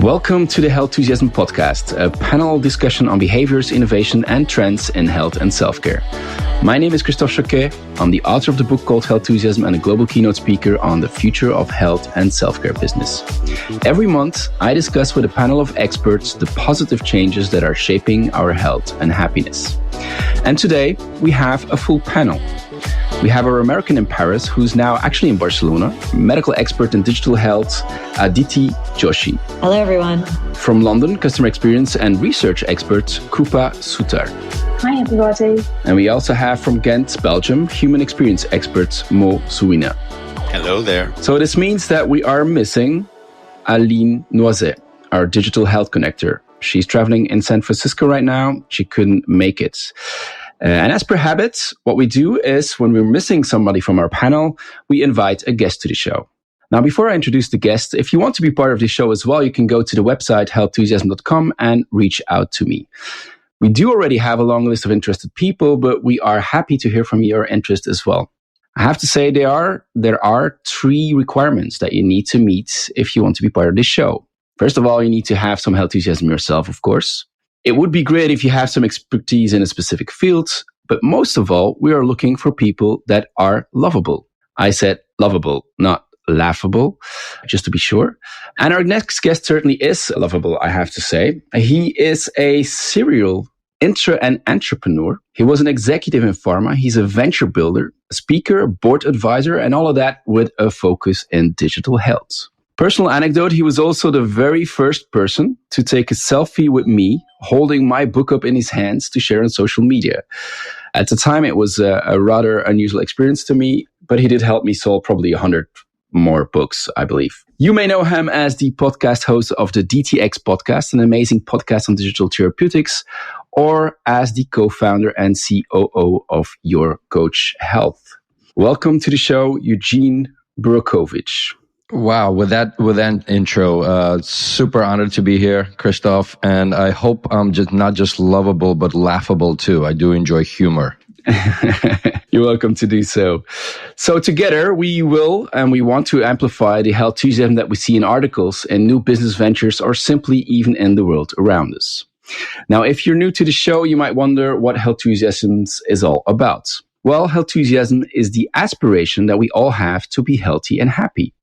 Welcome to the Health-Thusiasm Podcast, a panel discussion on behaviors, innovation, and trends in health and self-care. My name is Christophe Jauquet. I'm the author of the book called Health-Thusiasm and a global keynote speaker on the future of health and self-care business. Every month, I discuss with a panel of experts the positive changes that are shaping our health and happiness. And today, we have a full panel. We have our American in Paris, who's now actually in Barcelona, medical expert in digital health, Aditi Joshi. Hello, everyone. From London, customer experience and research expert, Krupa Sutar. Hi, everybody. And we also have from Ghent, Belgium, human experience expert, Mo Suina. Hello there. So this means that we are missing Aline Noizet, our digital health connector. She's traveling in San Francisco right now. She couldn't make it. And as per habit, what we do is when we're missing somebody from our panel, we invite a guest to the show. Now, before I introduce the guest, if you want to be part of the show as well, you can go to the website health-thusiasm.com and reach out to me. We do already have a long list of interested people, but we are happy to hear from your interest as well. I have to say there are 3 requirements that you need to meet if you want to be part of this show. First of all, you need to have some health enthusiasm yourself, of course. It would be great if you have some expertise in a specific field, but most of all, we are looking for people that are lovable. I said lovable, not laughable, just to be sure. And our next guest certainly is lovable, I have to say. He is a serial entrepreneur. He was an executive in pharma. He's a venture builder, a speaker, a board advisor, and all of that with a focus in digital health. Personal anecdote, he was also the very first person to take a selfie with me, holding my book up in his hands to share on social media. At the time, it was a rather unusual experience to me, but he did help me sell probably 100 more books, I believe. You may know him as the podcast host of the DTx Podcast, an amazing podcast on digital therapeutics, or as the co-founder and COO of YourCoach Health. Welcome to the show, Eugene Borukhovich. Wow, with that intro, super honored to be here, Christophe, and I hope I'm not just lovable, but laughable too. I do enjoy humor. You're welcome to do so. So together we will and we want to amplify the health enthusiasm that we see in articles and new business ventures or simply even in the world around us. Now, if you're new to the show, you might wonder what health enthusiasm is all about. Well, health enthusiasm is the aspiration that we all have to be healthy and happy.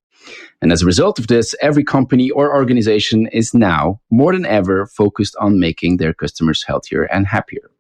And as a result of this, every company or organization is now more than ever focused on making their customers healthier and happier.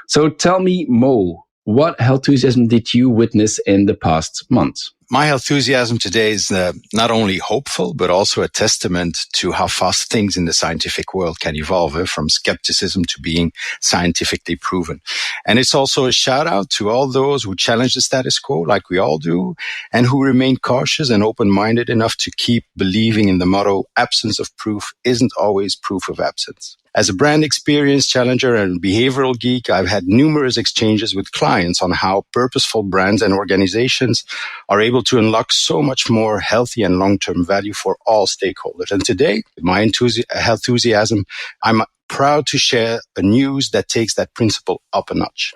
So tell me, Mo, what health enthusiasm did you witness in the past month? My health enthusiasm today is not only hopeful, but also a testament to how fast things in the scientific world can evolve, from skepticism to being scientifically proven. And it's also a shout out to all those who challenge the status quo, like we all do, and who remain cautious and open-minded enough to keep believing in the motto, absence of proof isn't always proof of absence. As a brand experience challenger and behavioral geek, I've had numerous exchanges with clients on how purposeful brands and organizations are able to unlock so much more healthy and long-term value for all stakeholders. And today, with my health enthusiasm, I'm proud to share a news that takes that principle up a notch.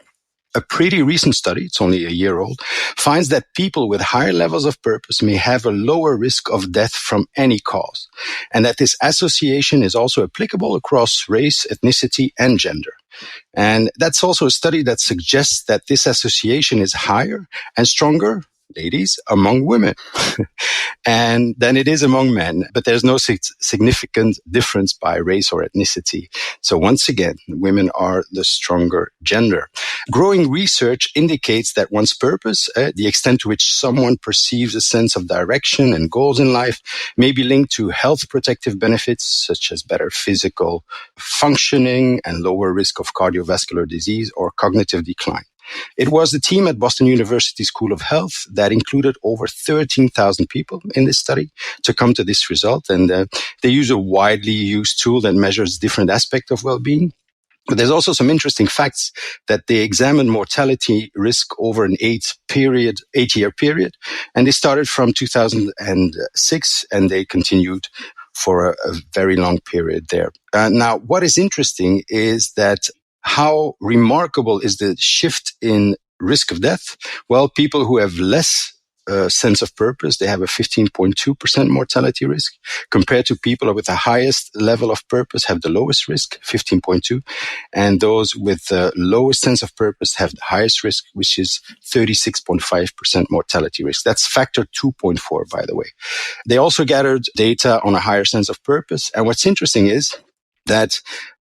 A pretty recent study, it's only a year old, finds that people with higher levels of purpose may have a lower risk of death from any cause, and that this association is also applicable across race, ethnicity, and gender. And that's also a study that suggests that this association is higher and stronger, ladies, among women and than it is among men. But there's no significant difference by race or ethnicity. So once again, women are the stronger gender. Growing research indicates that one's purpose, the extent to which someone perceives a sense of direction and goals in life, may be linked to health protective benefits such as better physical functioning and lower risk of cardiovascular disease or cognitive decline. It was the team at Boston University School of Health that included over 13,000 people in this study to come to this result. And they use a widely used tool that measures different aspects of well-being. But there's also some interesting facts that they examined mortality risk over an 8-year period. And they started from 2006 and they continued for a very long period there. Now, what is interesting is that how remarkable is the shift in risk of death? Well, people who have less sense of purpose, they have a 15.2% mortality risk, compared to people with the highest level of purpose have the lowest risk, 15.2, and those with the lowest sense of purpose have the highest risk, which is 36.5% mortality risk. That's factor 2.4, by the way. They also gathered data on a higher sense of purpose, and what's interesting is that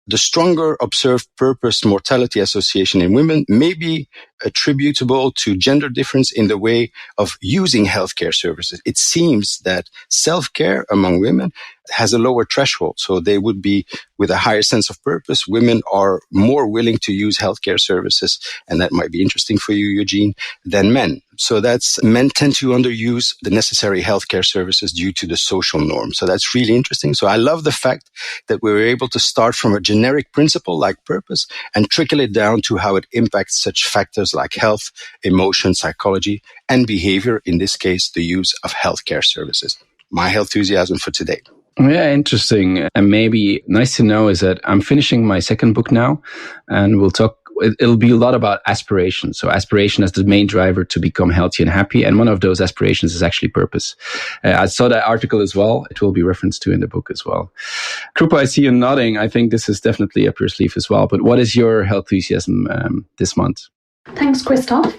the stronger observed purpose mortality association in women may be attributable to gender difference in the way of using healthcare services. It seems that self-care among women has a lower threshold. So they would be with a higher sense of purpose. Women are more willing to use healthcare services, and that might be interesting for you, Eugene, than men. So men tend to underuse the necessary healthcare services due to the social norm. So that's really interesting. So I love the fact that we were able to start from a generic principle like purpose and trickle it down to how it impacts such factors like health, emotion, psychology, and behavior, in this case, the use of healthcare services. My healthhusiasm for today. Yeah, interesting. And maybe nice to know is that I'm finishing my second book now, and it'll be a lot about aspiration. So aspiration as the main driver to become healthy and happy. And one of those aspirations is actually purpose. I saw that article as well. It will be referenced to in the book as well. Krupa, I see you nodding. I think this is definitely up your sleeve as well. But what is your healthhusiasm this month? Thanks, Christophe.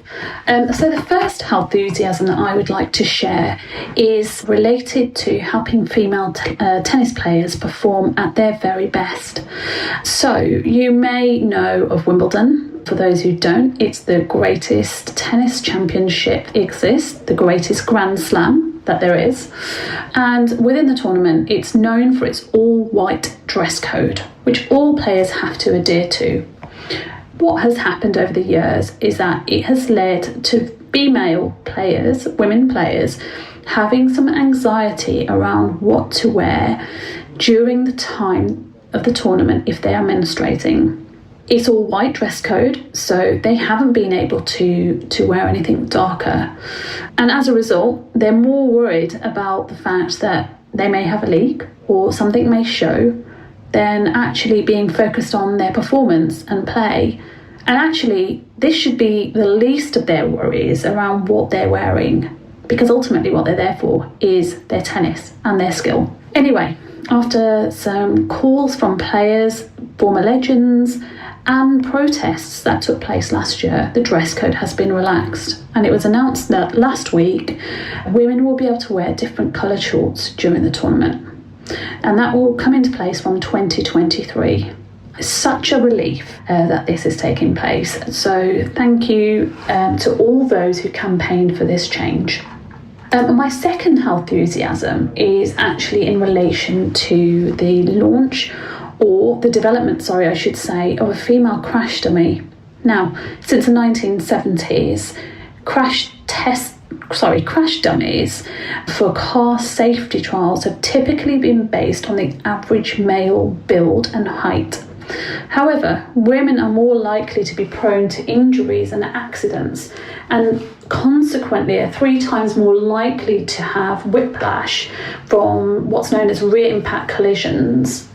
So the first healthhusiasm that I would like to share is related to helping female tennis players perform at their very best. So you may know of Wimbledon. For those who don't, it's the greatest tennis championship exists, the greatest Grand Slam that there is. And within the tournament, it's known for its all-white dress code, which all players have to adhere to. What has happened over the years is that it has led to female players, women players, having some anxiety around what to wear during the time of the tournament if they are menstruating. It's all white dress code, so they haven't been able to wear anything darker. And as a result, they're more worried about the fact that they may have a leak or something may show than actually being focused on their performance and play. And actually, this should be the least of their worries around what they're wearing, because ultimately what they're there for is their tennis and their skill. Anyway, after some calls from players, former legends, and protests that took place last year, the dress code has been relaxed. And it was announced that last week, women will be able to wear different coloured shorts during the tournament. And that will come into place from 2023. It's such a relief that this is taking place. So thank you to all those who campaigned for this change. My second healthhusiasm is actually in relation to the launch or the development, I should say, of a female crash dummy. Now, since the 1970s, crash dummies for car safety trials have typically been based on the average male build and height. However, women are more likely to be prone to injuries and accidents, and consequently are 3 times more likely to have whiplash from what's known as rear impact collisions.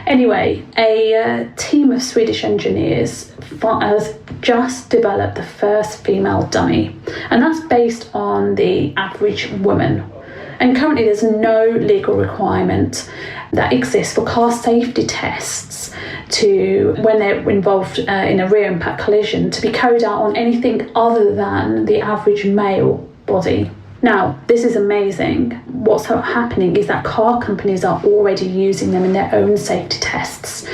Anyway, a team of Swedish engineers has just developed the first female dummy, and that's based on the average woman. And currently there's no legal requirement that exists for car safety tests when they're involved in a rear impact collision to be carried out on anything other than the average male body. Now, this is amazing. What's happening is that car companies are already using them in their own safety tests.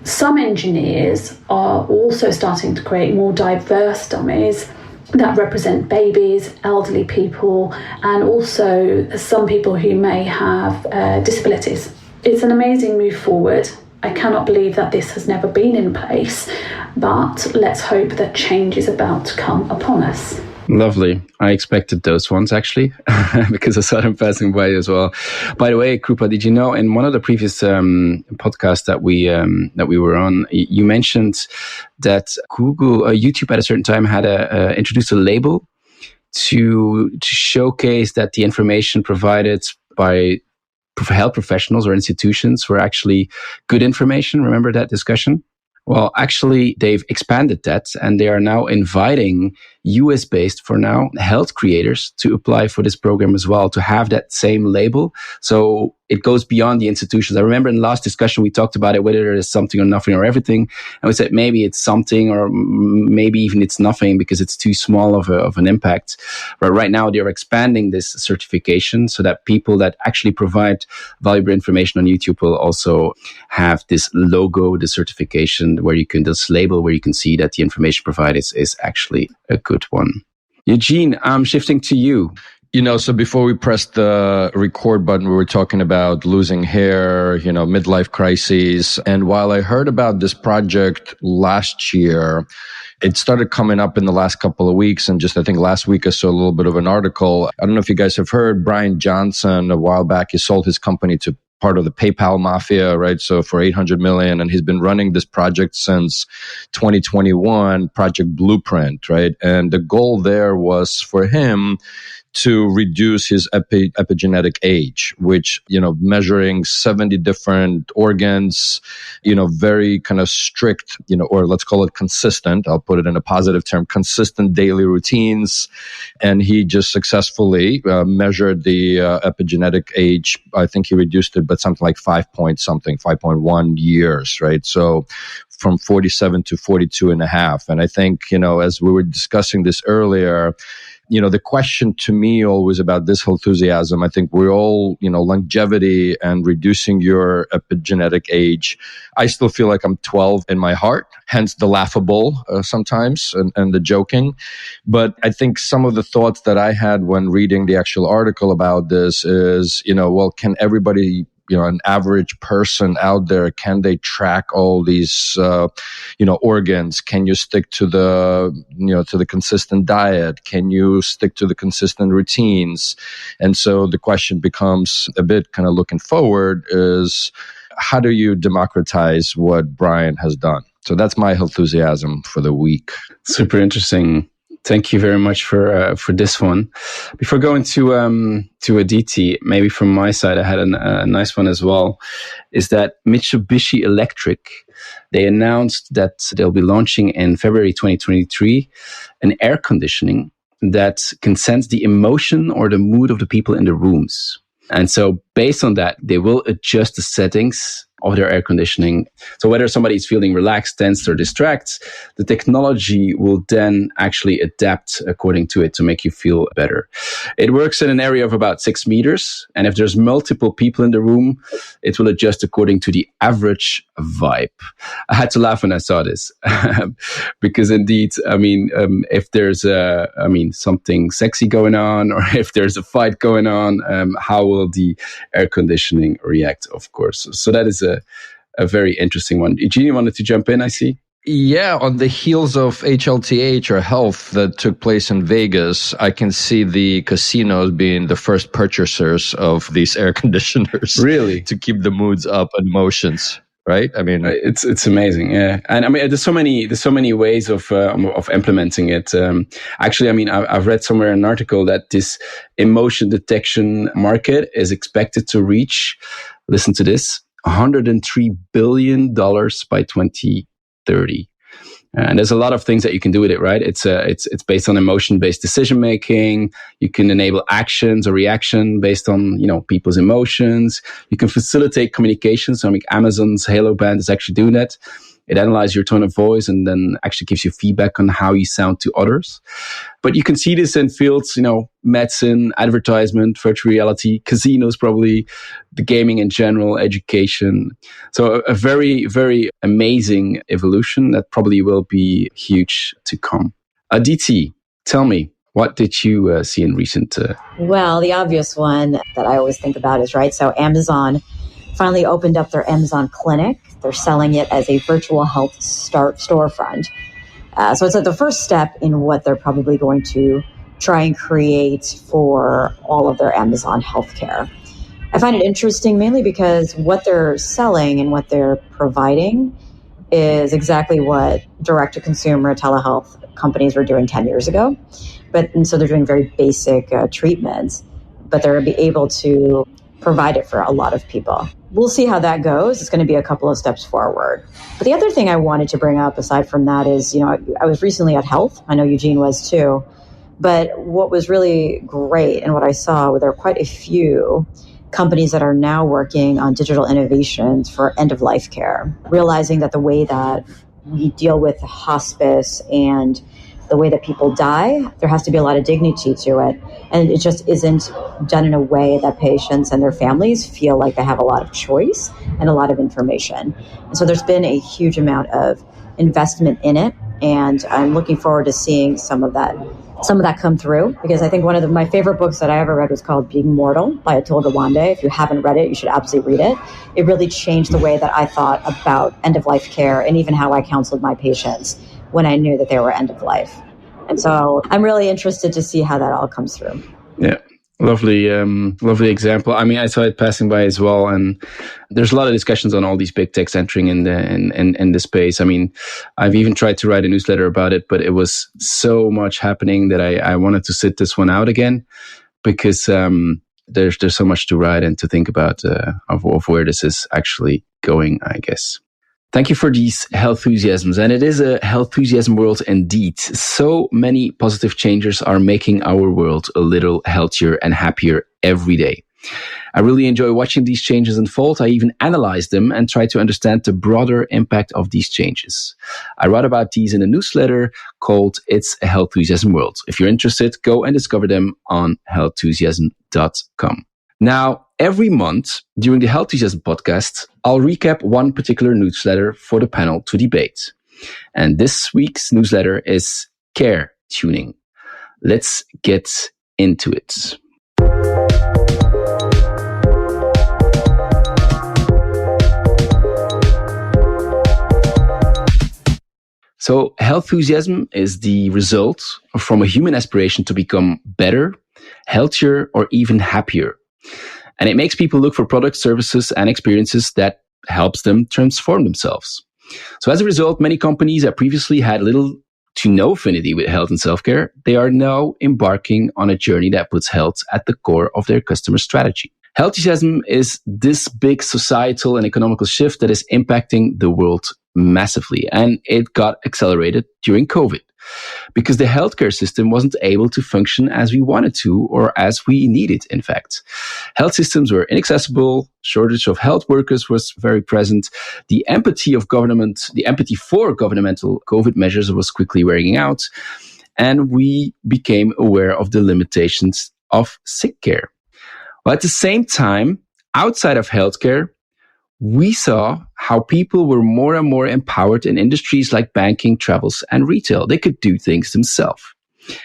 Some engineers are also starting to create more diverse dummies that represent babies, elderly people, and also some people who may have disabilities. It's an amazing move forward. I cannot believe that this has never been in place, but let's hope that change is about to come upon us. Lovely. I expected those ones actually, because I saw them passing by as well. By the way, Krupa, did you know in one of the previous podcasts that we were on, you mentioned that YouTube at a certain time had introduced a label to showcase that the information provided by health professionals or institutions were actually good information. Remember that discussion? Well, actually, they've expanded that and they are now inviting US-based, for now, health creators to apply for this program as well, to have that same label. So it goes beyond the institutions. I remember in the last discussion, we talked about it, whether it is something or nothing or everything. And we said maybe it's something or maybe even it's nothing because it's too small of an impact. But right now they're expanding this certification so that people that actually provide valuable information on YouTube will also have this logo, the certification, where you can, this label where you can see that the information provided is actually a good one. Eugene, I'm shifting to you. So before we pressed the record button, we were talking about losing hair, midlife crises. And while I heard about this project last year, it started coming up in the last couple of weeks. And just, I think last week I saw a little bit of an article. I don't know if you guys have heard, Brian Johnson, a while back, he sold his company to part of the PayPal mafia, right? So for $800 million, and he's been running this project since 2021, Project Blueprint, right? And the goal there was for him to reduce his epigenetic age, which, measuring 70 different organs, very kind of strict, or let's call it consistent, I'll put it in a positive term, consistent daily routines. And he just successfully measured the epigenetic age. I think he reduced it, but something like 5.1 years, right? So from 47 to 42 and a half. And I think, as we were discussing this earlier, the question to me always about this enthusiasm, I think we're all, longevity and reducing your epigenetic age. I still feel like I'm 12 in my heart, hence the laughable sometimes and the joking. But I think some of the thoughts that I had when reading the actual article about this is, well, can everybody, an average person out there, can they track all these, organs? Can you stick to the consistent diet? Can you stick to the consistent routines? And so the question becomes a bit kind of looking forward is, how do you democratize what Brian has done? So that's my enthusiasm for the week. Super interesting. Thank you very much for this one. Before going to a DT, maybe from my side, I had a nice one as well. Is that Mitsubishi Electric? They announced that they'll be launching in February 2023 an air conditioning that can sense the emotion or the mood of the people in the rooms. And so based on that, they will adjust the settings of their air conditioning. So whether somebody is feeling relaxed, tensed, or distracted, the technology will then actually adapt according to it to make you feel better. It works in an area of about 6 meters. And if there's multiple people in the room, it will adjust according to the average vibe. I had to laugh when I saw this because indeed, if there's something sexy going on, or if there's a fight going on, how will the air conditioning react, of course? So that is a very interesting one. Eugene, you wanted to jump in, I see? Yeah, on the heels of HLTH or health that took place in Vegas, I can see the casinos being the first purchasers of these air conditioners. Really? To keep the moods up and emotions. Right? It's amazing. Yeah. And there's so many ways of implementing it. Actually, I've read somewhere in an article that this emotion detection market is expected to reach, listen to this, $103 billion by 2030. And there's a lot of things that you can do with it, right? It's based on emotion-based decision making. You can enable actions or reaction based on, people's emotions. You can facilitate communication. So Amazon's Halo Band is actually doing that. It analyzes your tone of voice and then actually gives you feedback on how you sound to others. But you can see this in fields, medicine, advertisement, virtual reality, casinos, probably the gaming in general, education. So a very, very amazing evolution that probably will be huge to come. DT, tell me, what did you see in recent? Well, the obvious one that I always think about is, right, so Amazon finally opened up their Amazon Clinic. They're selling it as a virtual health storefront. So it's the first step in what they're probably going to try and create for all of their Amazon healthcare. I find it interesting mainly because what they're selling and what they're providing is exactly what direct-to-consumer telehealth companies were doing 10 years ago. And so they're doing very basic treatments, but they're able to provide it for a lot of people. we'll see how that goes. It's going to be a couple of steps forward. But the other thing I wanted to bring up aside from that is, I was recently at Health. I know Eugene was too. But what was really great and what I saw, there are quite a few companies that are now working on digital innovations for end-of-life care, realizing that the way that we deal with hospice and the way that people die, there has to be a lot of dignity to it. And it just isn't done in a way that patients and their families feel like they have a lot of choice and a lot of information. And so there's been a huge amount of investment in it. And I'm looking forward to seeing some of that come through, because I think one of my favorite books that I ever read was called Being Mortal by Atul Gawande. If you haven't read it, you should absolutely read it. It really changed the way that I thought about end-of-life care and even how I counseled my patients when I knew that they were end-of-life. And so I'm really interested to see how that all comes through. Yeah. Lovely example. I mean, I saw it passing by as well, and there's a lot of discussions on all these big techs entering in the space. I mean, I've even tried to write a newsletter about it, but it was so much happening that I wanted to sit this one out again, because there's so much to write and to think about of where this is actually going, I guess. Thank you for these health enthusiasms. And it is a health enthusiasm world indeed. So many positive changes are making our world a little healthier and happier every day. I really enjoy watching these changes unfold. I even analyze them and try to understand the broader impact of these changes. I write about these in a newsletter called It's a Health Enthusiasm World. If you're interested, go and discover them on healthenthusiasm.com. Now, every month during the Health Enthusiasm podcast, I'll recap one particular newsletter for the panel to debate. And this week's newsletter is Care Tuning. Let's get into it. So, health enthusiasm is the result from a human aspiration to become better, healthier, or even happier. And it makes people look for products, services, and experiences that helps them transform themselves. So as a result, many companies that previously had little to no affinity with health and self-care, they are now embarking on a journey that puts health at the core of their customer strategy. Health enthusiasm is this big societal and economical shift that is impacting the world massively. And it got accelerated during COVID, because the healthcare system wasn't able to function as we wanted to, or as we needed, in fact. Health systems were inaccessible, shortage of health workers was very present, the empathy for governmental COVID measures was quickly wearing out, and we became aware of the limitations of sick care. But at the same time, outside of healthcare, we saw how people were more and more empowered in industries like banking, travels, and retail. They could do things themselves.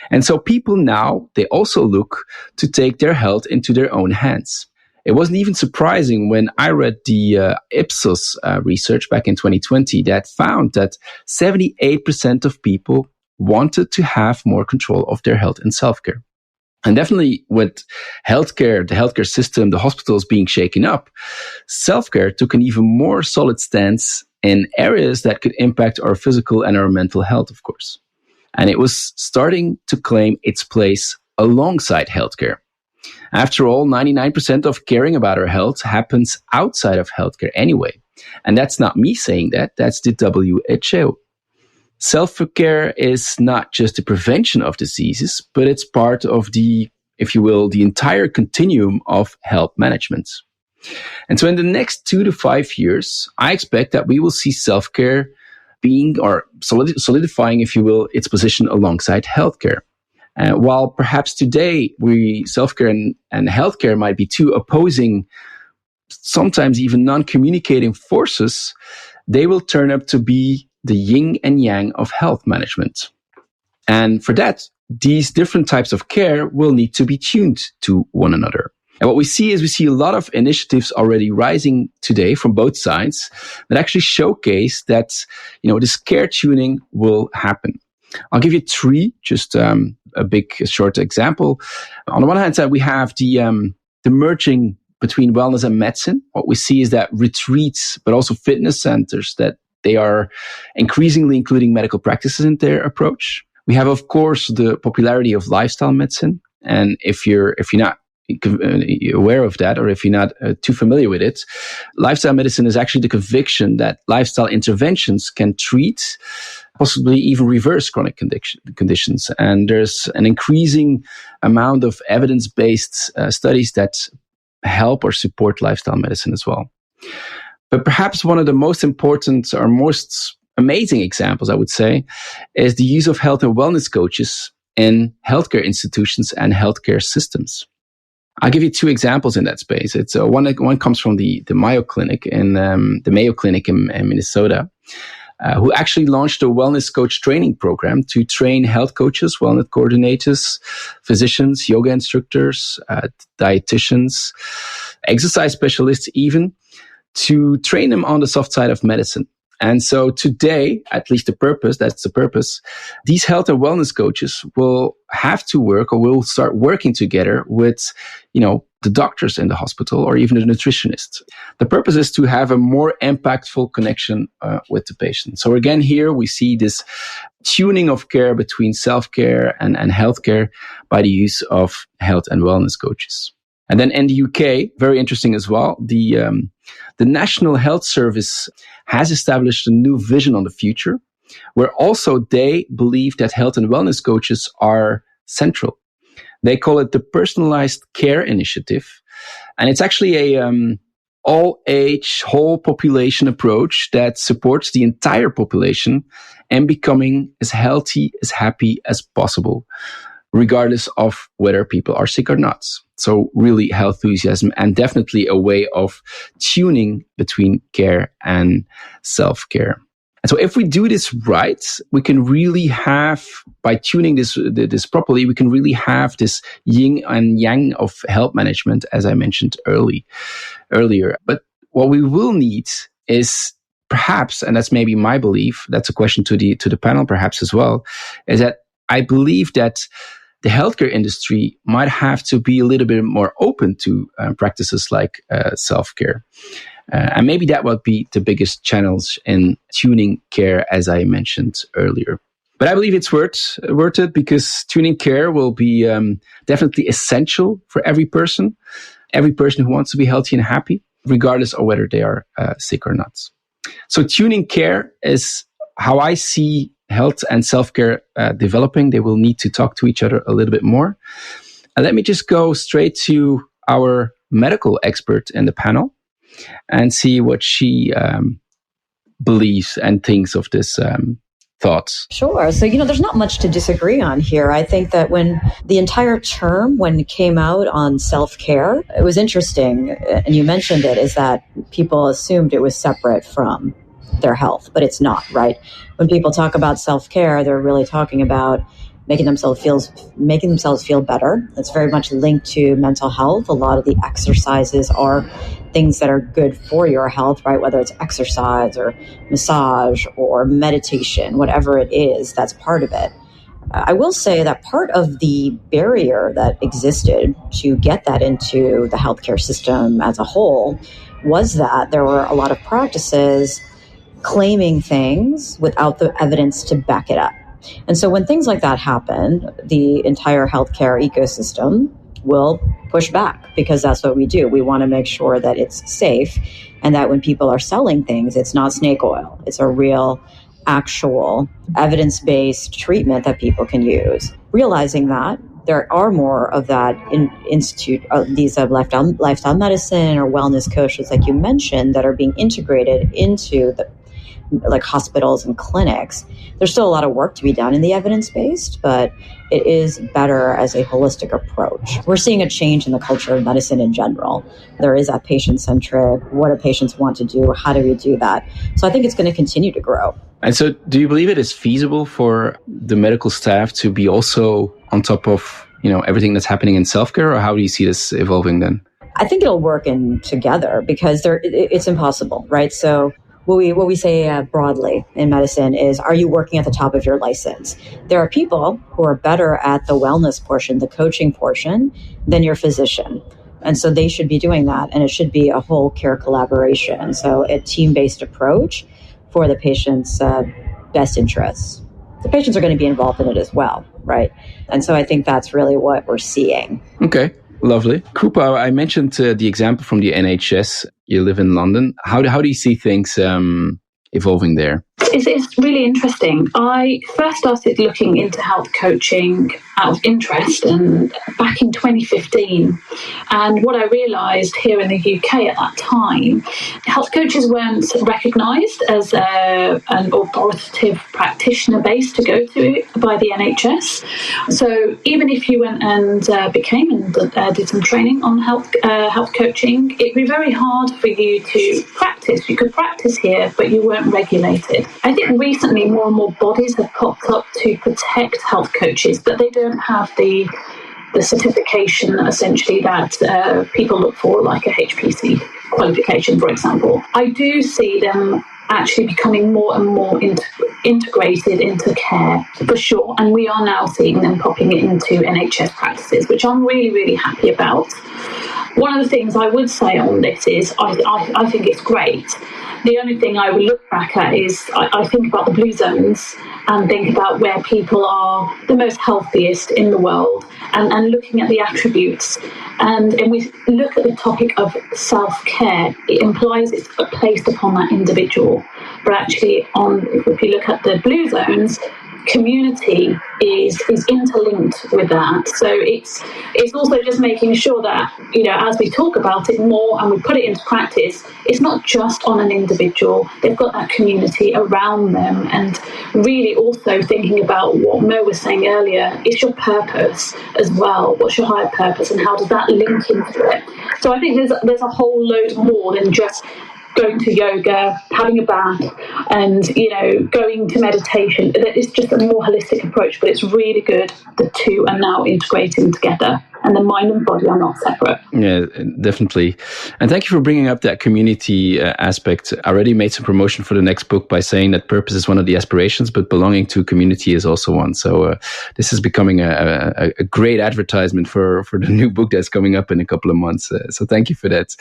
And so people now, they also look to take their health into their own hands. It wasn't even surprising when I read the Ipsos research back in 2020 that found that 78% of people wanted to have more control of their health and self-care. And definitely with healthcare, the healthcare system, the hospitals being shaken up, self-care took an even more solid stance in areas that could impact our physical and our mental health, of course. And it was starting to claim its place alongside healthcare. After all, 99% of caring about our health happens outside of healthcare anyway. And that's not me saying that, that's the WHO. Self-care is not just the prevention of diseases, but it's part of the, if you will, the entire continuum of health management. And so in the next 2 to 5 years, I expect that we will see self-care being, or solidifying, if you will, its position alongside healthcare. While perhaps today self-care and healthcare might be two opposing, sometimes even non-communicating forces, they will turn up to be the yin and yang of health management. And for that, these different types of care will need to be tuned to one another. And what we see a lot of initiatives already rising today from both sides that actually showcase that, this care tuning will happen. I'll give you 3, just a short example. On the one hand side, we have the merging between wellness and medicine. What we see is that retreats, but also fitness centers, that they are increasingly including medical practices in their approach. We have, of course, the popularity of lifestyle medicine. And if you're not, aware of that, or if you're not too familiar with it, lifestyle medicine is actually the conviction that lifestyle interventions can treat, possibly even reverse chronic conditions. And there's an increasing amount of evidence-based studies that help or support lifestyle medicine as well. But perhaps one of the most important or most amazing examples, I would say, is the use of health and wellness coaches in healthcare institutions and healthcare systems. I'll give you two examples in that space. It's one comes from the Mayo Clinic in Minnesota, who actually launched a wellness coach training program to train health coaches, wellness coordinators, physicians, yoga instructors, dietitians, exercise specialists even, to train them on the soft side of medicine. And so today, at least that's the purpose, these health and wellness coaches will have to work or will start working together with, the doctors in the hospital or even the nutritionists. The purpose is to have a more impactful connection with the patient. So again, here we see this tuning of care between self-care and healthcare by the use of health and wellness coaches. And then in the UK, very interesting as well, the National Health Service has established a new vision on the future, where also they believe that health and wellness coaches are central. They call it the Personalized Care Initiative. And it's actually a all-age, whole population approach that supports the entire population and becoming as healthy, as happy as possible, regardless of whether people are sick or not. So really health enthusiasm, and definitely a way of tuning between care and self-care. And so if we do this right, we can really have, by tuning this properly, we can really have this yin and yang of health management, as I mentioned earlier. But what we will need is perhaps, and that's maybe my belief, that's a question to the panel perhaps as well, is that I believe that the healthcare industry might have to be a little bit more open to practices like self-care. And maybe that would be the biggest challenge in tuning care, as I mentioned earlier. But I believe it's worth it, because tuning care will be definitely essential for every person who wants to be healthy and happy, regardless of whether they are sick or not. So tuning care is how I see health and self-care developing. They will need to talk to each other a little bit more. And let me just go straight to our medical expert in the panel and see what she believes and thinks of this thoughts. Sure. So, there's not much to disagree on here. I think that when the entire term, when it came out on self-care, it was interesting, and you mentioned it, is that people assumed it was separate from their health, but it's not, right? When people talk about self-care, they're really talking about making themselves feel better. It's very much linked to mental health. A lot of the exercises are things that are good for your health, right? Whether it's exercise or massage or meditation, whatever it is, that's part of it. I will say that part of the barrier that existed to get that into the healthcare system as a whole was that there were a lot of practices claiming things without the evidence to back it up. And so when things like that happen, the entire healthcare ecosystem will push back, because that's what we do. We want to make sure that it's safe, and that when people are selling things, it's not snake oil. It's a real, actual, evidence-based treatment that people can use. Realizing that there are more of that these lifestyle medicine or wellness coaches, like you mentioned, that are being integrated into like hospitals and clinics. There's still a lot of work to be done in the evidence-based, but it is better as a holistic approach. We're seeing a change in the culture of medicine in general. There is that patient-centric, what do patients want to do? How do we do that? So I think it's going to continue to grow. And so do you believe it is feasible for the medical staff to be also on top of, everything that's happening in self-care, or how do you see this evolving then? I think it'll work in together, because it's impossible, right? So what we say broadly in medicine is, are you working at the top of your license? There are people who are better at the wellness portion, the coaching portion, than your physician. And so they should be doing that. And it should be a whole care collaboration. So a team-based approach for the patient's best interests. The patients are going to be involved in it as well, right? And so I think that's really what we're seeing. Okay. Lovely. Krupa, I mentioned the example from the NHS. You live in London. How do you see things evolving there? It's really interesting. I first started looking into health coaching out of interest and back in 2015. And what I realised here in the UK at that time, health coaches weren't recognised as an authoritative practitioner base to go to by the NHS. So even if you went and became and did some training on health coaching, it'd be very hard for you to practice. You could practice here, but you weren't regulated. I think recently more and more bodies have popped up to protect health coaches, but they don't have the certification essentially that people look for, like a HPC qualification, for example. I do see them actually becoming more and more integrated into care, for sure. And we are now seeing them popping into NHS practices, which I'm really, really happy about. One of the things I would say on this is I think it's great. The only thing I would look back at is I think about the blue zones and think about where people are the most healthiest in the world and looking at the attributes. And we look at the topic of self-care, it implies it's placed upon that individual. But actually, if you look at the blue zones, community is interlinked with that. So it's also just making sure that, as we talk about it more and we put it into practice, it's not just on an individual. They've got that community around them, and really also thinking about what Mo was saying earlier, it's your purpose as well. What's your higher purpose and how does that link into it? So I think there's a whole load more than just going to yoga, having a bath, and going to meditation. It's just a more holistic approach, but it's really good. The two are now integrating together, and the mind and body are not separate. Yeah, definitely. And thank you for bringing up that community aspect. I already made some promotion for the next book by saying that purpose is one of the aspirations, but belonging to community is also one. So this is becoming a great advertisement for the new book that's coming up in a couple of months. So thank you for that.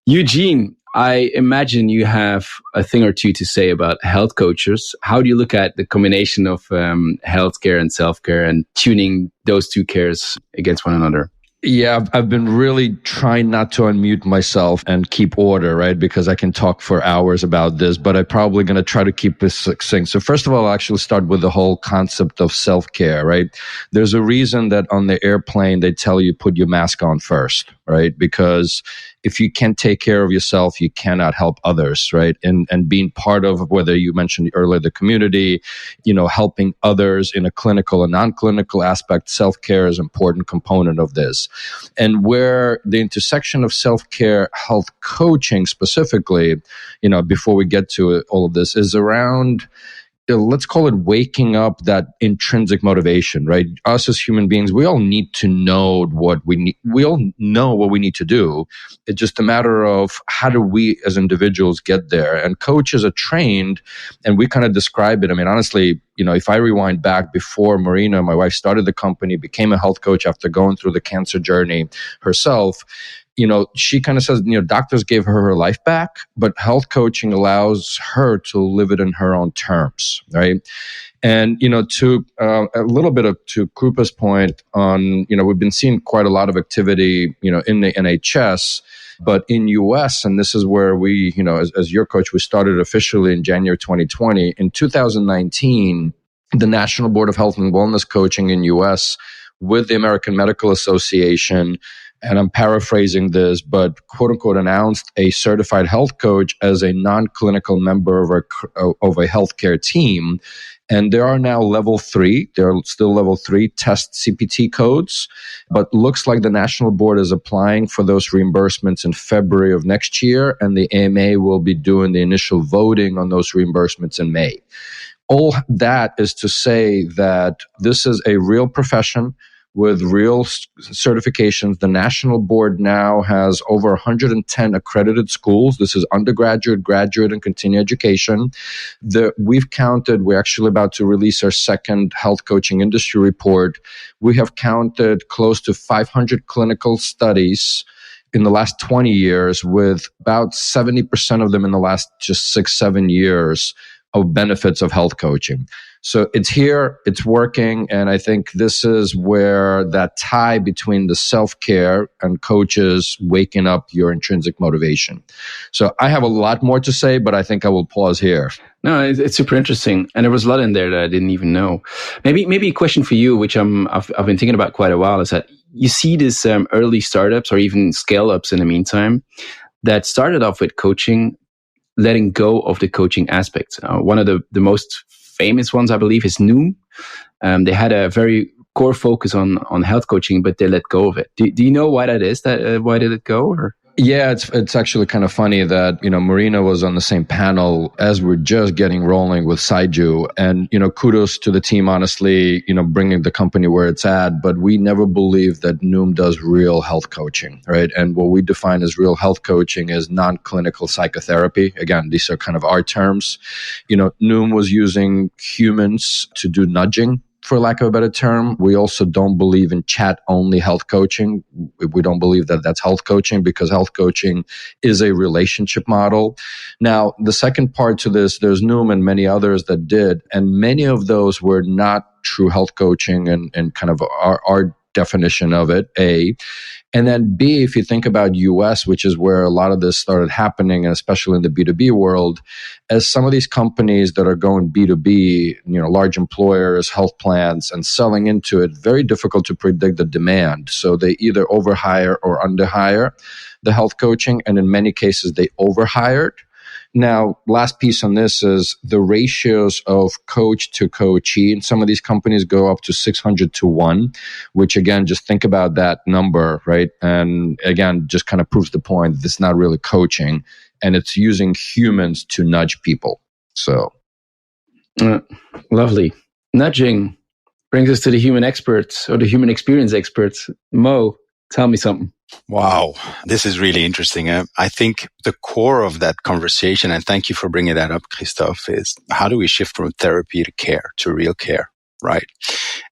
Eugene, I imagine you have a thing or two to say about health coaches. How do you look at the combination of healthcare and self-care and tuning those two cares against one another? Yeah, I've been really trying not to unmute myself and keep order, right? Because I can talk for hours about this, but I'm probably going to try to keep this succinct. So first of all, I'll actually start with the whole concept of self-care, right? There's a reason that on the airplane, they tell you put your mask on first, right? Because if you can't take care of yourself, you cannot help others, right? And being part of, whether you mentioned earlier, the community, helping others in a clinical and non-clinical aspect, self-care is an important component of this. And where the intersection of self-care, health coaching specifically, before we get to all of this, is around, let's call it waking up that intrinsic motivation, right? Us as human beings, we all need to know what we need. We all know what we need to do. It's just a matter of how do we as individuals get there? And coaches are trained, and we kind of describe it. I mean, honestly, if I rewind back before Marina, my wife, started the company, became a health coach after going through the cancer journey herself, she kind of says, doctors gave her life back, but health coaching allows her to live it in her own terms, right? And, to a little bit to Krupa's point on, we've been seeing quite a lot of activity, in the NHS, but in US, and this is where we, as your coach, we started officially in January 2020. In 2019, the National Board of Health and Wellness Coaching in US with the American Medical Association, and I'm paraphrasing this, but quote unquote announced a certified health coach as a non-clinical member of a healthcare team. And there are now level 3, there are still level 3 test CPT codes, but looks like the national board is applying for those reimbursements in February of next year, and the AMA will be doing the initial voting on those reimbursements in May. All that is to say that this is a real profession with real certifications. The national board now has over 110 accredited schools. This is undergraduate, graduate, and continuing education. We're actually about to release our second health coaching industry report. We have counted close to 500 clinical studies in the last 20 years, with about 70% of them in the last just 6-7 years of benefits of health coaching. So it's here, it's working. And I think this is where that tie between the self-care and coaches waking up your intrinsic motivation. So I have a lot more to say, but I think I will pause here. No, it's super interesting, and there was a lot in there that I didn't even know. Maybe a question for you, which I've been thinking about quite a while, is that you see these early startups or even scale ups in the meantime that started off with coaching, letting go of the coaching aspect. One of the most famous ones, I believe, is Noom. They had a very core focus on health coaching, but they let go of it. Do you know why that is? Why did it go? Or? Yeah, it's actually kind of funny that, Marina was on the same panel as we're just getting rolling with Saiju. And, kudos to the team, honestly, bringing the company where it's at. But we never believed that Noom does real health coaching, right? And what we define as real health coaching is non-clinical psychotherapy. Again, these are kind of our terms. Noom was using humans to do nudging, for lack of a better term. We also don't believe in chat-only health coaching. We don't believe that that's health coaching, because health coaching is a relationship model. Now, the second part to this, there's Noom and many others that did, and many of those were not true health coaching and kind of our definition of it, A. And then B, if you think about US, which is where a lot of this started happening, and especially in the B2B world, as some of these companies that are going B2B, large employers, health plans, and selling into it, very difficult to predict the demand. So they either overhire or underhire the health coaching, and in many cases they overhired. Now, last piece on this is the ratios of coach to coachee. In some of these companies go up to 600 to 1, which again, just think about that number, right? And again, just kind of proves the point that it's not really coaching, and it's using humans to nudge people. So. Lovely. Nudging brings us to the human experts, or the human experience experts. Mo, tell me something. Wow, this is really interesting. I think the core of that conversation, and thank you for bringing that up, Christophe, is how do we shift from therapy to care, to real care, right?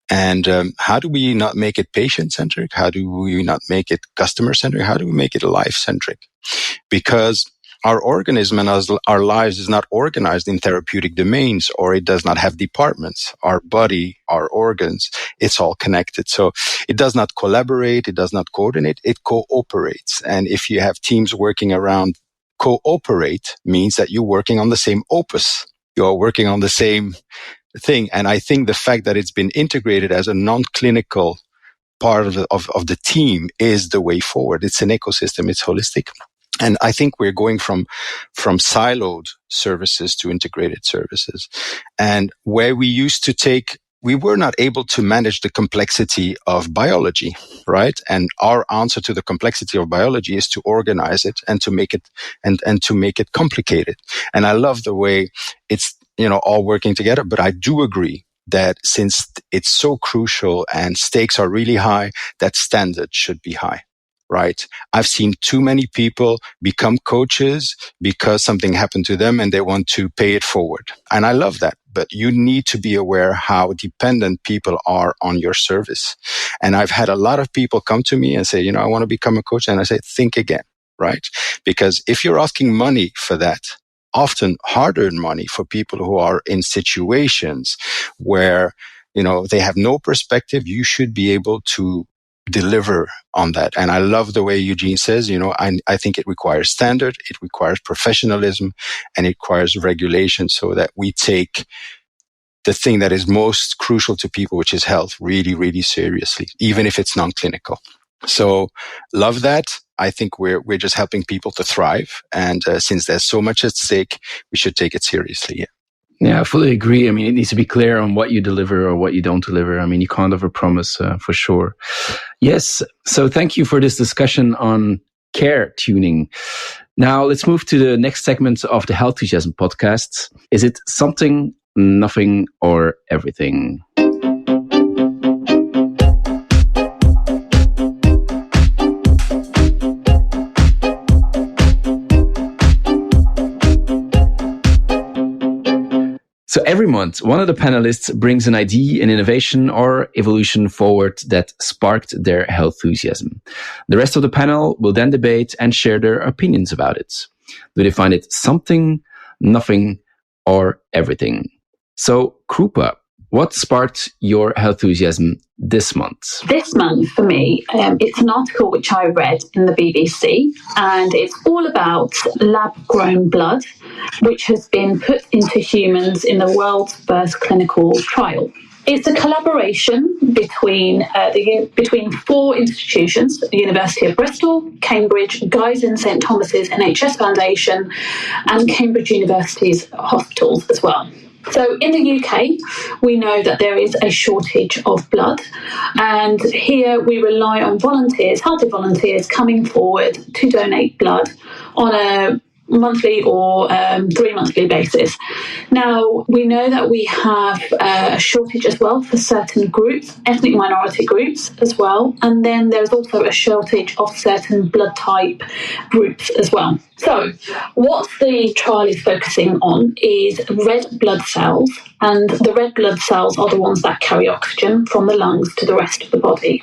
And how do we not make it patient-centric? How do we not make it customer-centric? How do we make it life-centric? Because our organism and our lives is not organized in therapeutic domains, or it does not have departments. Our body, our organs, it's all connected. So it does not collaborate, it does not coordinate, it cooperates. And if you have teams working around, cooperate means that you're working on the same opus. You're working on the same thing. And I think the fact that it's been integrated as a non-clinical part of the team is the way forward. It's an ecosystem, it's holistic. And I think we're going from siloed services to integrated services. And where we used to we were not able to manage the complexity of biology, right? And our answer to the complexity of biology is to organize it and to make it, and to make it complicated. And I love the way it's, all working together. But I do agree that since it's so crucial and stakes are really high, that standard should be high. Right. I've seen too many people become coaches because something happened to them and they want to pay it forward. And I love that. But you need to be aware how dependent people are on your service. And I've had a lot of people come to me and say, I want to become a coach. And I say, think again, right? Because if you're asking money for that, often hard-earned money for people who are in situations where, they have no perspective, you should be able to deliver on that. And I love the way Eugene says, I think it requires standard, it requires professionalism, and it requires regulation, so that we take the thing that is most crucial to people, which is health, really, really seriously, even if it's non-clinical. So love that. I think we're just helping people to thrive. And since there's so much at stake, we should take it seriously. Yeah. Yeah, I fully agree. I mean, it needs to be clear on what you deliver or what you don't deliver. I mean, you can't overpromise for sure. Yes. So thank you for this discussion on care tuning. Now let's move to the next segment of the Health Enthusiasm podcast. Is it something, nothing, or everything? So every month, one of the panelists brings an idea, an innovation, or evolution forward that sparked their health enthusiasm. The rest of the panel will then debate and share their opinions about it. Do they find it something, nothing, or everything? So, Krupa, what sparked your enthusiasm this month? This month for me, it's an article which I read in the BBC, and it's all about lab-grown blood, which has been put into humans in the world's first clinical trial. It's a collaboration between four institutions: the University of Bristol, Cambridge, Guy's and St Thomas's NHS Foundation, and Cambridge University's hospitals as well. So in the UK, we know that there is a shortage of blood, and here we rely on volunteers, healthy volunteers, coming forward to donate blood on a monthly or 3-monthly basis. Now, we know that we have a shortage as well for certain groups, ethnic minority groups as well, and then there's also a shortage of certain blood type groups as well. So what the trial is focusing on is red blood cells, and the red blood cells are the ones that carry oxygen from the lungs to the rest of the body.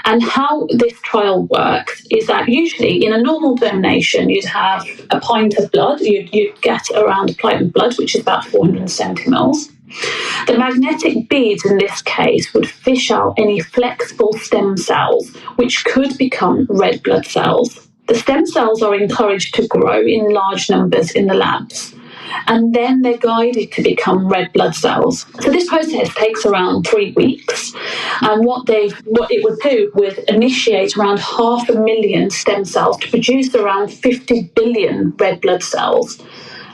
And how this trial works is that usually in a normal donation, you'd have a pint of blood. You'd get around a pint of blood, which is about 470 mils. The magnetic beads in this case would fish out any flexible stem cells, which could become red blood cells. The stem cells are encouraged to grow in large numbers in the labs, and then they're guided to become red blood cells. So this process takes around 3 weeks, and what it would do would initiate around 500,000 stem cells to produce around 50 billion red blood cells.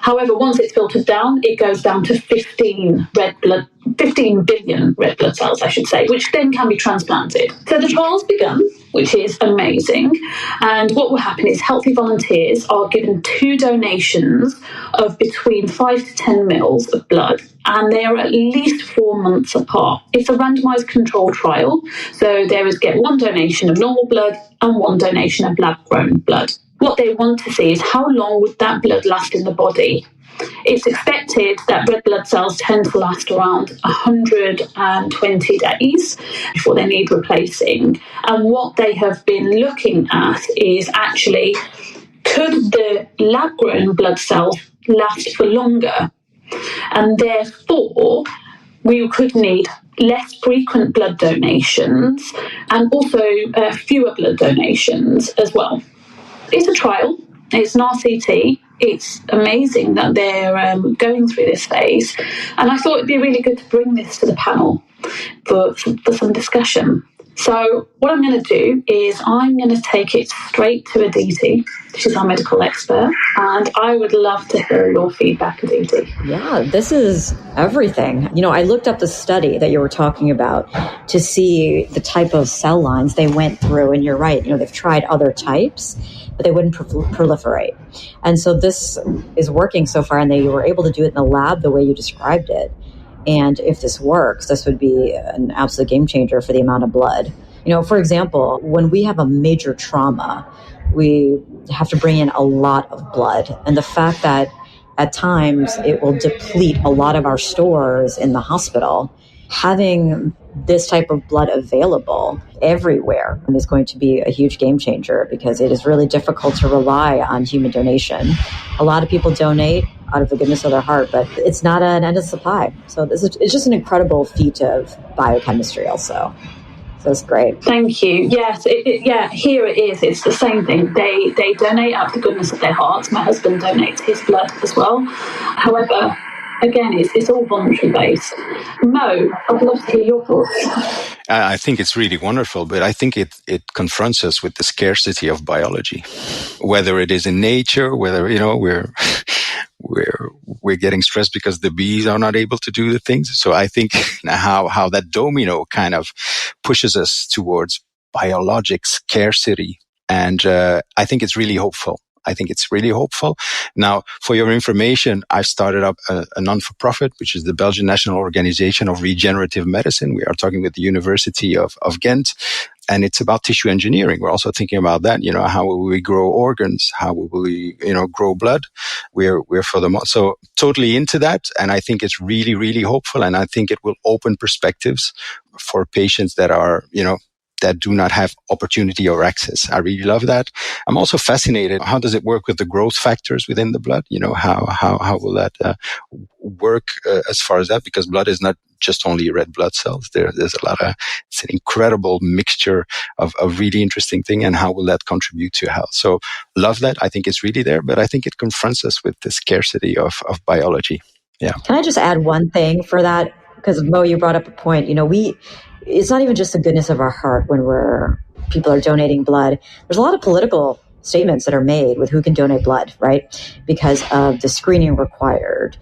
However, once it's filtered down, it goes down to 15 billion red blood cells, I should say, which then can be transplanted. So the trial's begun, which is amazing. And what will happen is healthy volunteers are given 2 donations of between 5 to 10 mils of blood, and they are at least 4 months apart. It's a randomized control trial, so they would get 1 donation of normal blood and 1 donation of lab-grown blood. What they want to see is how long would that blood last in the body. It's expected that red blood cells tend to last around 120 days before they need replacing. And what they have been looking at is actually, could the lab-grown blood cells last for longer? And therefore, we could need less frequent blood donations and also fewer blood donations as well. It's a trial. It's an RCT. It's amazing that they're going through this phase. And I thought it'd be really good to bring this to the panel for some discussion. So what I'm going to do is I'm going to take it straight to Aditi. She's our medical expert, and I would love to hear your feedback, Aditi. Yeah, this is everything. I looked up the study that you were talking about to see the type of cell lines they went through, and you're right. They've tried other types, but they wouldn't proliferate. And so this is working so far, and they were able to do it in the lab the way you described it. And if this works, this would be an absolute game changer for the amount of blood. For example, when we have a major trauma, we have to bring in a lot of blood. And the fact that at times it will deplete a lot of our stores in the hospital, having this type of blood available everywhere is going to be a huge game changer, because it is really difficult to rely on human donation. A lot of people donate out of the goodness of their heart, but it's not an endless supply. So it's just an incredible feat of biochemistry also. So it's great. Thank you. Yes, here it is. It's the same thing. They donate out of the goodness of their hearts. My husband donates his blood as well. However, again, it's all voluntary based. Mo, I'd love to hear your thoughts. I think it's really wonderful, but I think it confronts us with the scarcity of biology, whether it is in nature, whether, we're getting stressed because the bees are not able to do the things. So I think how that domino kind of pushes us towards biologic scarcity. And I think it's really hopeful. Now, for your information, I started up a non-for-profit, which is the Belgian National Organization of Regenerative Medicine. We are talking with the University of Ghent, and it's about tissue engineering. We're also thinking about that. How will we grow organs? How will we, grow blood? We're for the so totally into that, and I think it's really, really hopeful, and I think it will open perspectives for patients that are, that do not have opportunity or access. I really love that. I'm also fascinated. How does it work with the growth factors within the blood? How will that work as far as that? Because blood is not just only red blood cells. There's a lot of, it's an incredible mixture of really interesting thing. And how will that contribute to health? So love that. I think it's really there, but I think it confronts us with the scarcity of biology. Yeah. Can I just add one thing for that? Because Mo, you brought up a point. It's not even just the goodness of our heart when people are donating blood. There's a lot of political statements that are made with who can donate blood, right? Because of the screening required,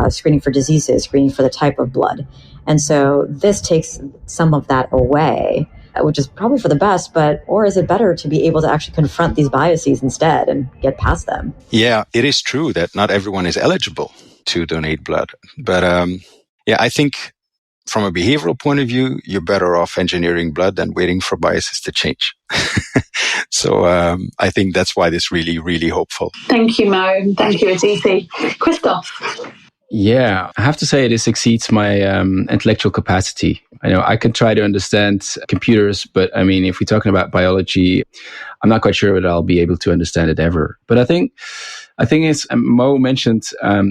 screening for diseases, screening for the type of blood. And so this takes some of that away, which is probably for the best, or is it better to be able to actually confront these biases instead and get past them? Yeah, it is true that not everyone is eligible to donate blood. But I think from a behavioral point of view, you're better off engineering blood than waiting for biases to change. So I think that's why this really, really hopeful. Thank you, Mo. Thank you, Aditi. Christophe? Yeah, I have to say this exceeds my intellectual capacity. I can try to understand computers, but if we're talking about biology, I'm not quite sure that I'll be able to understand it ever. But I think it's, Mo mentioned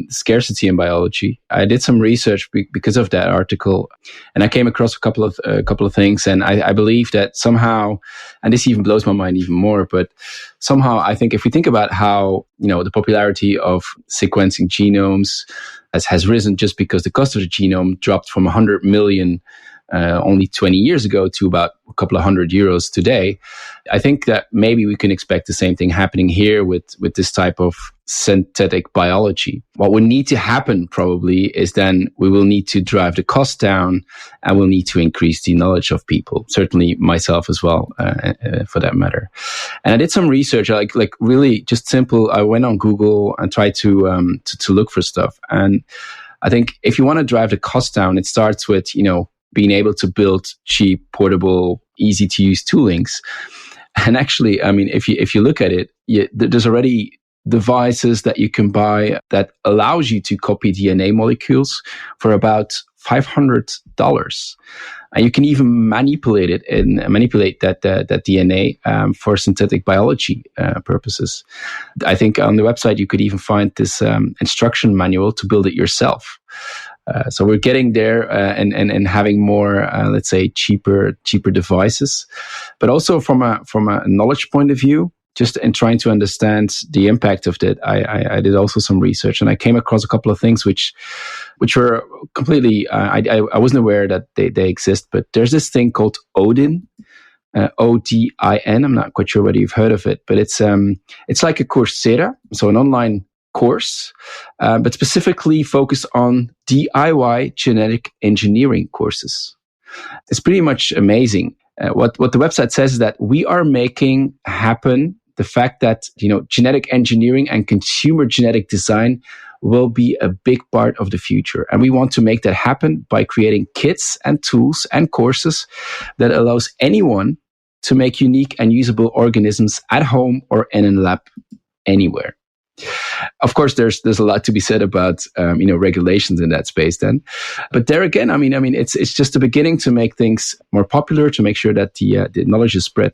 scarcity in biology. I did some research because of that article, and I came across a couple of things, and I believe that somehow, and this even blows my mind even more, but somehow I think if we think about how the popularity of sequencing genomes has risen just because the cost of the genome dropped from 100 million only 20 years ago to about a couple of €100 today. I think that maybe we can expect the same thing happening here with this type of synthetic biology. What will need to happen probably is then we will need to drive the cost down, and we'll need to increase the knowledge of people, certainly myself as well, for that matter. And I did some research, like really just simple. I went on Google and tried to look for stuff. And I think if you want to drive the cost down, it starts with, being able to build cheap, portable, easy to use toolings. And actually, if you look at it, there's already devices that you can buy that allows you to copy DNA molecules for about $500. And you can even manipulate it and manipulate that DNA for synthetic biology purposes. I think on the website you could even find this instruction manual to build it yourself. So we're getting there and having more, let's say, cheaper devices, but also from a knowledge point of view, just in trying to understand the impact of that. I did also some research, and I came across a couple of things which were completely, I wasn't aware that they exist, but there's this thing called Odin, Odin. I'm not quite sure whether you've heard of it, but it's like a Coursera, so an online course, but specifically focused on DIY genetic engineering courses. It's pretty much amazing. What the website says is that we are making happen the fact that genetic engineering and consumer genetic design will be a big part of the future, and we want to make that happen by creating kits and tools and courses that allows anyone to make unique and usable organisms at home or in a lab anywhere. Of course, there's a lot to be said about regulations in that space then, but there again, it's just the beginning to make things more popular, to make sure that the knowledge is spread.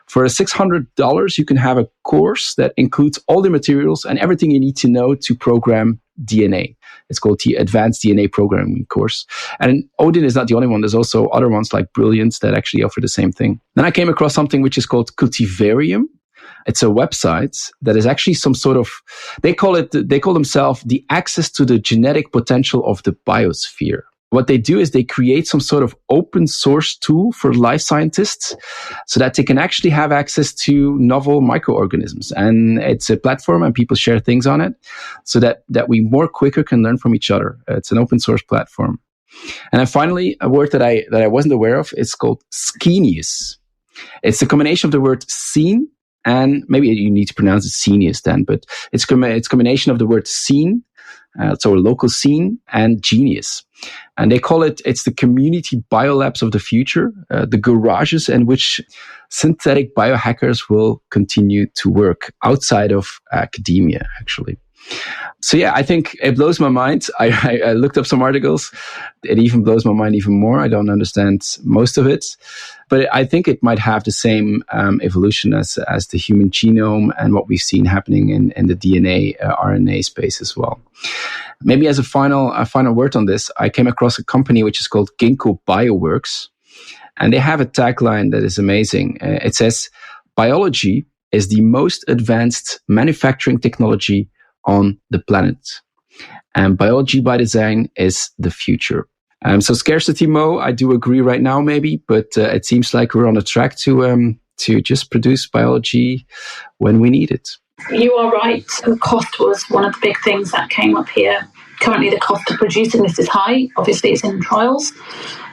For $600, you can have a course that includes all the materials and everything you need to know to program DNA. It's called the Advanced DNA Programming course. And Odin is not the only one. There's also other ones like Brilliance that actually offer the same thing. Then I came across something which is called Cultivarium. It's a website that is actually some sort of, they call themselves the access to the genetic potential of the biosphere. What they do is they create some sort of open source tool for life scientists so that they can actually have access to novel microorganisms. And it's a platform and people share things on it so that we more quicker can learn from each other. It's an open source platform. And then finally, a word that I wasn't aware of, it's called Scenius. It's a combination of the word scene, and maybe you need to pronounce it Scenius then, but it's a combination of the word scene, so a local scene, and genius. And they call it's the community biolabs of the future, the garages in which synthetic biohackers will continue to work outside of academia, actually. So yeah, I think it blows my mind. I looked up some articles. It even blows my mind even more. I don't understand most of it, but I think it might have the same evolution as the human genome and what we've seen happening in the DNA, RNA space as well. Maybe as a final word on this, I came across a company which is called Ginkgo Bioworks, and they have a tagline that is amazing. It says, "Biology is the most advanced manufacturing technology on the planet. And biology by design is the future." So scarcity, Mo, I do agree right now maybe, but it seems like we're on a track to just produce biology when we need it. You are right. The cost was one of the big things that came up here. Currently, the cost of producing this is high. Obviously, it's in trials.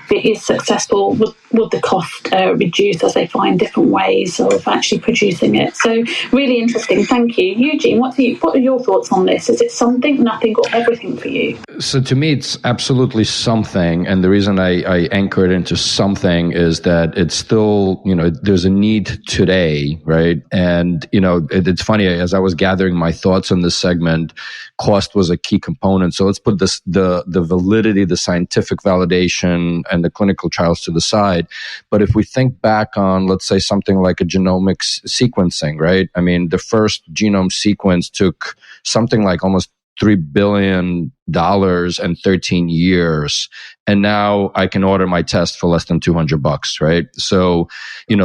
If it is successful, would the cost reduce as they find different ways of actually producing it? So really interesting. Thank you. Eugene, what are your thoughts on this? Is it something, nothing, or everything for you? So to me, it's absolutely something. And the reason I anchor it into something is that it's still, there's a need today, right? And, it's funny, as I was gathering my thoughts on this segment, cost was a key component. So let's put the validity, the scientific validation, and the clinical trials to the side. But if we think back on, let's say, something like a genomics sequencing, right? I mean, the first genome sequence took something like almost $3 billion and 13 years. And now I can order my test for less than $200, right? So,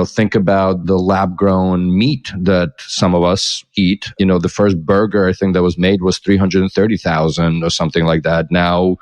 think about the lab grown meat that some of us eat. The first burger I think that was made was 330,000 or something like that. Now,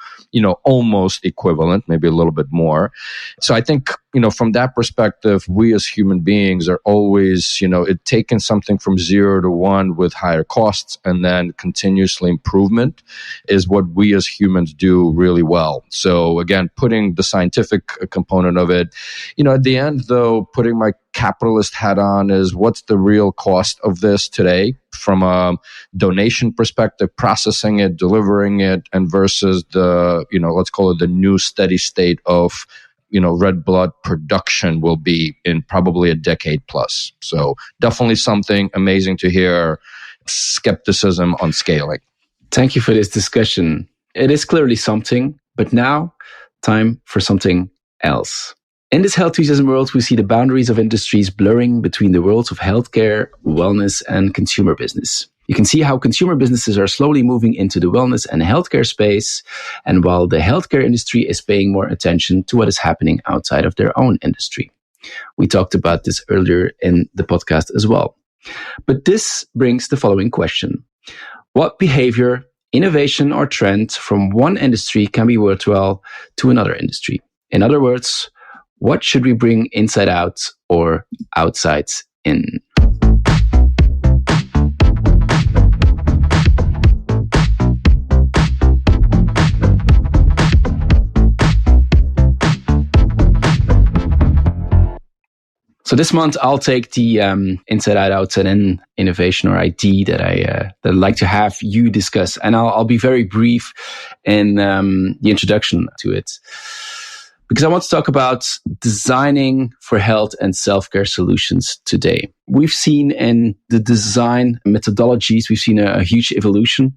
almost equivalent, maybe a little bit more. So I think, from that perspective, we as human beings are always, taking something from 0 to 1 with higher costs and then continuously improvement is what we as humans do really well. So again, putting the scientific component of it, at the end though, putting my capitalist hat on is what's the real cost of this today from a donation perspective, processing it, delivering it, and versus the, let's call it the new steady state of, red blood production will be in probably a decade plus. So definitely something amazing to hear. Skepticism on scaling. Thank you for this discussion. It is clearly something, but now time for something else. In this health enthusiasm world, we see the boundaries of industries blurring between the worlds of healthcare, wellness, and consumer business. You can see how consumer businesses are slowly moving into the wellness and healthcare space, and while the healthcare industry is paying more attention to what is happening outside of their own industry. We talked about this earlier in the podcast as well. But this brings the following question. What behavior, innovation, or trend from one industry can be worthwhile to another industry? In other words, what should we bring inside out or outside in? So this month, I'll take the inside out, outside in innovation or ID that I'd like to have you discuss. And I'll be very brief in the introduction to it. Because I want to talk about designing for health and self-care solutions today. We've seen in the design methodologies, we've seen a huge evolution.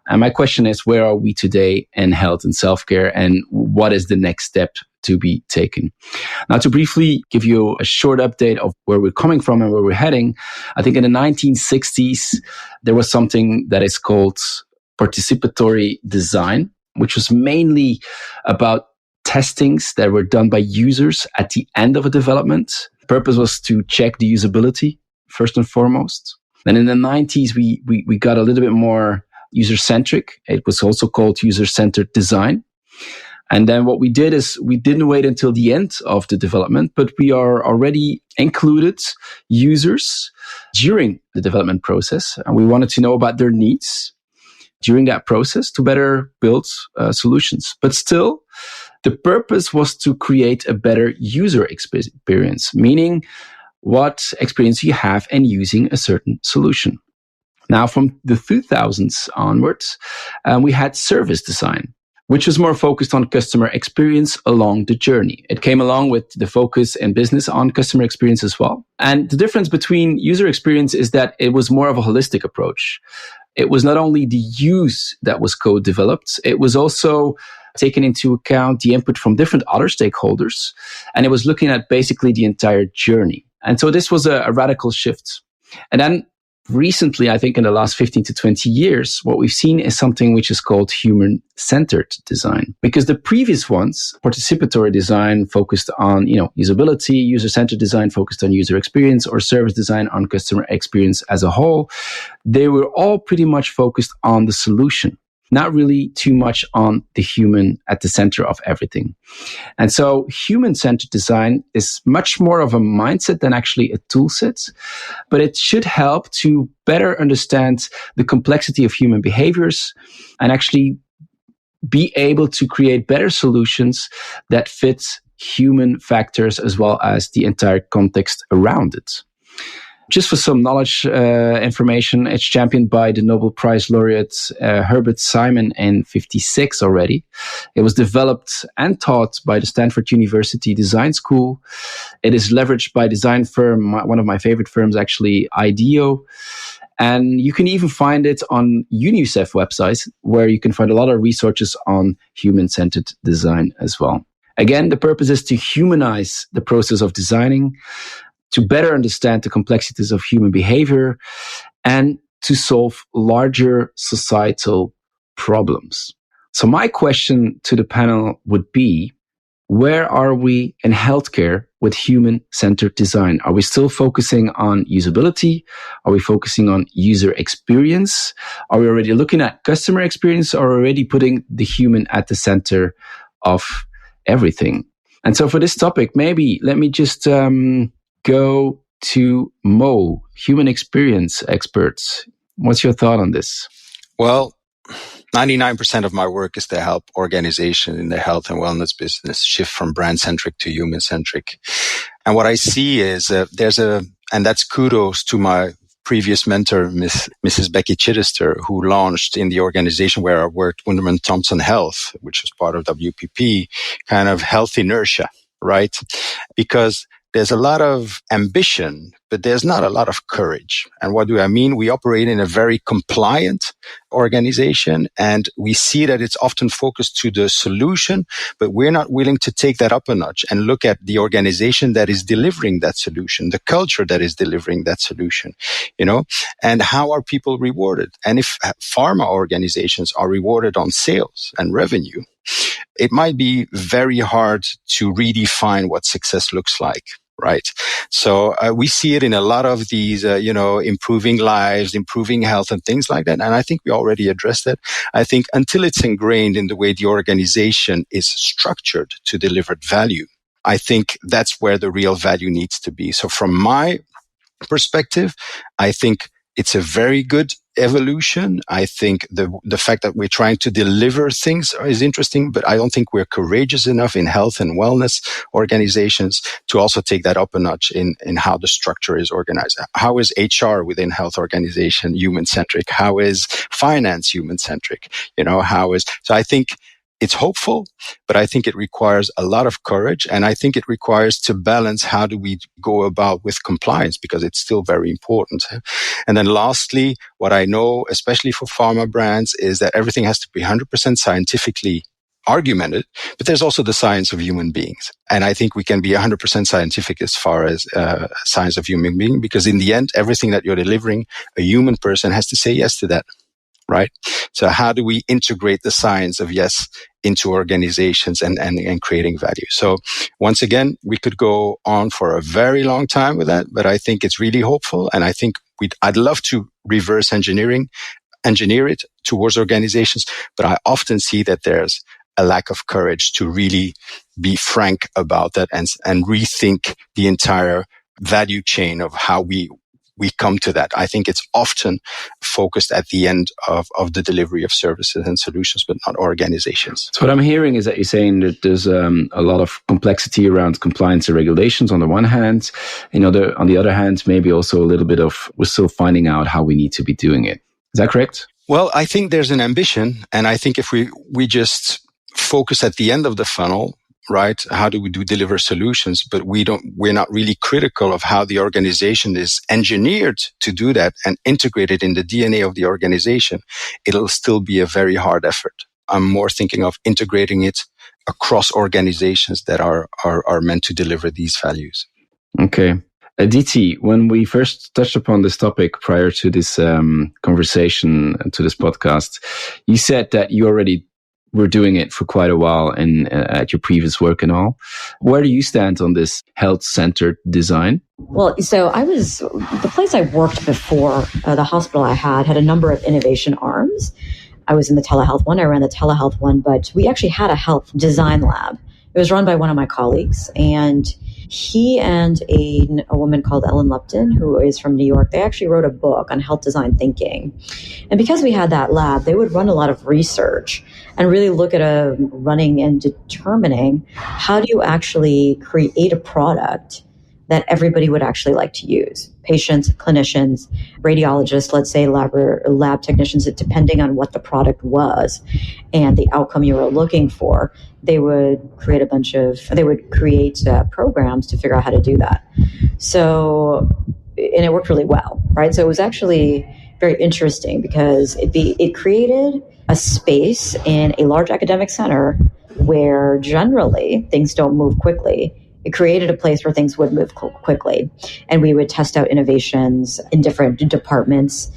And my question is, where are we today in health and self-care, and what is the next step to be taken? Now, to briefly give you a short update of where we're coming from and where we're heading, I think in the 1960s, there was something that is called participatory design, which was mainly about testings that were done by users at the end of a development. The purpose was to check the usability, first and foremost. Then in the 90s, we got a little bit more user-centric. It was also called user-centered design. And then what we did is we didn't wait until the end of the development, but we are already included users during the development process. And we wanted to know about their needs during that process to better build solutions. But still, the purpose was to create a better user experience, meaning what experience you have in using a certain solution. Now, from the 2000s onwards, we had service design, which was more focused on customer experience along the journey. It came along with the focus in business on customer experience as well. And the difference between user experience is that it was more of a holistic approach. it was not only the use that was co-developed, it was also taking into account the input from different other stakeholders. And it was looking at basically the entire journey. And so this was a radical shift. And then recently, I think in the last 15 to 20 years, what we've seen is something which is called human-centered design. Because the previous ones, participatory design focused on, usability, user-centered design focused on user experience, or service design on customer experience as a whole, they were all pretty much focused on the solution, not really too much on the human at the center of everything. And so human-centered design is much more of a mindset than actually a tool set, but it should help to better understand the complexity of human behaviors and actually be able to create better solutions that fit human factors as well as the entire context around it. Just for some knowledge information, it's championed by the Nobel Prize laureate Herbert Simon in 1956 already. It was developed and taught by the Stanford University Design School. It is leveraged by design firm, one of my favorite firms actually, IDEO. And you can even find it on UNICEF websites, where you can find a lot of resources on human-centered design as well. Again, the purpose is to humanize the process of designing, to better understand the complexities of human behavior, and to solve larger societal problems. So my question to the panel would be, where are we in healthcare with human-centered design? Are we still focusing on usability? Are we focusing on user experience? Are we already looking at customer experience, or already putting the human at the center of everything? And so for this topic, maybe let me just go to Mo, human experience experts. What's your thought on this? Well, 99% of my work is to help organizations in the health and wellness business shift from brand-centric to human-centric. And what I see is and that's kudos to my previous mentor, Mrs. Becky Chittister, who launched in the organization where I worked, Wunderman Thompson Health, which was part of WPP, kind of health inertia, right? Because there's a lot of ambition, but there's not a lot of courage. And what do I mean? We operate in a very compliant organization, and we see that it's often focused to the solution, but we're not willing to take that up a notch and look at the organization that is delivering that solution, the culture that is delivering that solution, and how are people rewarded? And if pharma organizations are rewarded on sales and revenue, it might be very hard to redefine what success looks like. Right. So we see it in a lot of these, improving lives, improving health and things like that. And I think we already addressed that. I think until it's ingrained in the way the organization is structured to deliver value, I think that's where the real value needs to be. So from my perspective, I think it's a very good evolution. I think the fact that we're trying to deliver things is interesting, but I don't think we're courageous enough in health and wellness organizations to also take that up a notch in how the structure is organized. How is HR within health organization human-centric? How is finance human-centric? So I think it's hopeful, but I think it requires a lot of courage. And I think it requires to balance how do we go about with compliance, because it's still very important. And then lastly, what I know, especially for pharma brands, is that everything has to be 100% scientifically argumented, but there's also the science of human beings. And I think we can be 100% scientific as far as science of human being, because in the end, everything that you're delivering, a human person has to say yes to that. Right? So how do we integrate the science of yes into organizations and creating value? So once again, we could go on for a very long time with that, but I think it's really hopeful. And I think I'd love to reverse engineer it towards organizations, but I often see that there's a lack of courage to really be frank about that and rethink the entire value chain of how we come to that. I think it's often focused at the end of the delivery of services and solutions, but not organizations. So what I'm hearing is that you're saying that there's a lot of complexity around compliance and regulations on the one hand, on the other hand, maybe also a little bit of we're still finding out how we need to be doing it. Is that correct? Well, I think there's an ambition, and I think if we just focus at the end of the funnel, right? How do we deliver solutions? But we're not really critical of how the organization is engineered to do that and integrated in the DNA of the organization. It'll still be a very hard effort. I'm more thinking of integrating it across organizations that are meant to deliver these values. Okay. DT, when we first touched upon this topic prior to this conversation, to this podcast, you said that you already were doing it for quite a while at your previous work and all. Where do you stand on this health-centered design? Well, so the place I worked before, the hospital I had a number of innovation arms. I was in the telehealth one, I ran the telehealth one, but we actually had a health design lab. It was run by one of my colleagues, and he and a woman called Ellen Lupton, who is from New York, they actually wrote a book on health design thinking. And because we had that lab, they would run a lot of research and really look at running and determining how do you actually create a product that everybody would actually like to use. Patients, clinicians, radiologists, let's say lab technicians, depending on what the product was and the outcome you were looking for, they would create programs to figure out how to do that. So, and it worked really well, right? So it was actually very interesting because it created a space in a large academic center where generally things don't move quickly. It created a place where things would move quickly, and we would test out innovations in different departments.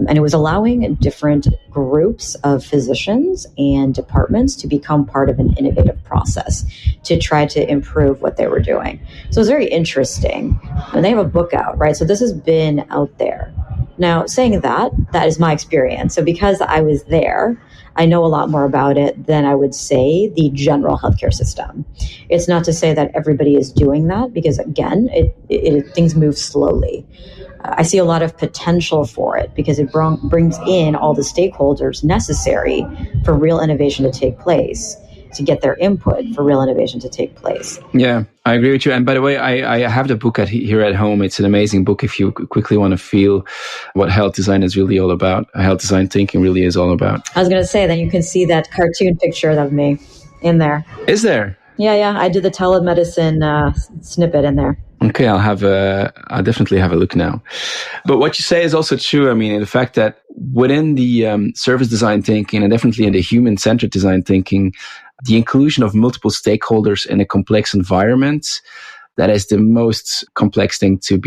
And it was allowing different groups of physicians and departments to become part of an innovative process to try to improve what they were doing. So it was very interesting. And they have a book out, right? So this has been out there. Now, saying that is my experience. So because I was there, I know a lot more about it than I would say the general healthcare system. It's not to say that everybody is doing that, because again, things move slowly. I see a lot of potential for it because it brings in all the stakeholders necessary for real innovation to take place, to get their input for real innovation to take place. Yeah, I agree with you. And by the way, I have the book here at home. It's an amazing book if you quickly want to feel what health design is really all about, health design thinking really is all about. I was going to say, then you can see that cartoon picture of me in there. Is there? Yeah. I did the telemedicine snippet in there. Okay, I'll definitely have a look now. But what you say is also true. I mean, in the fact that within the service design thinking and definitely in the human-centered design thinking, the inclusion of multiple stakeholders in a complex environment, that is the most complex thing to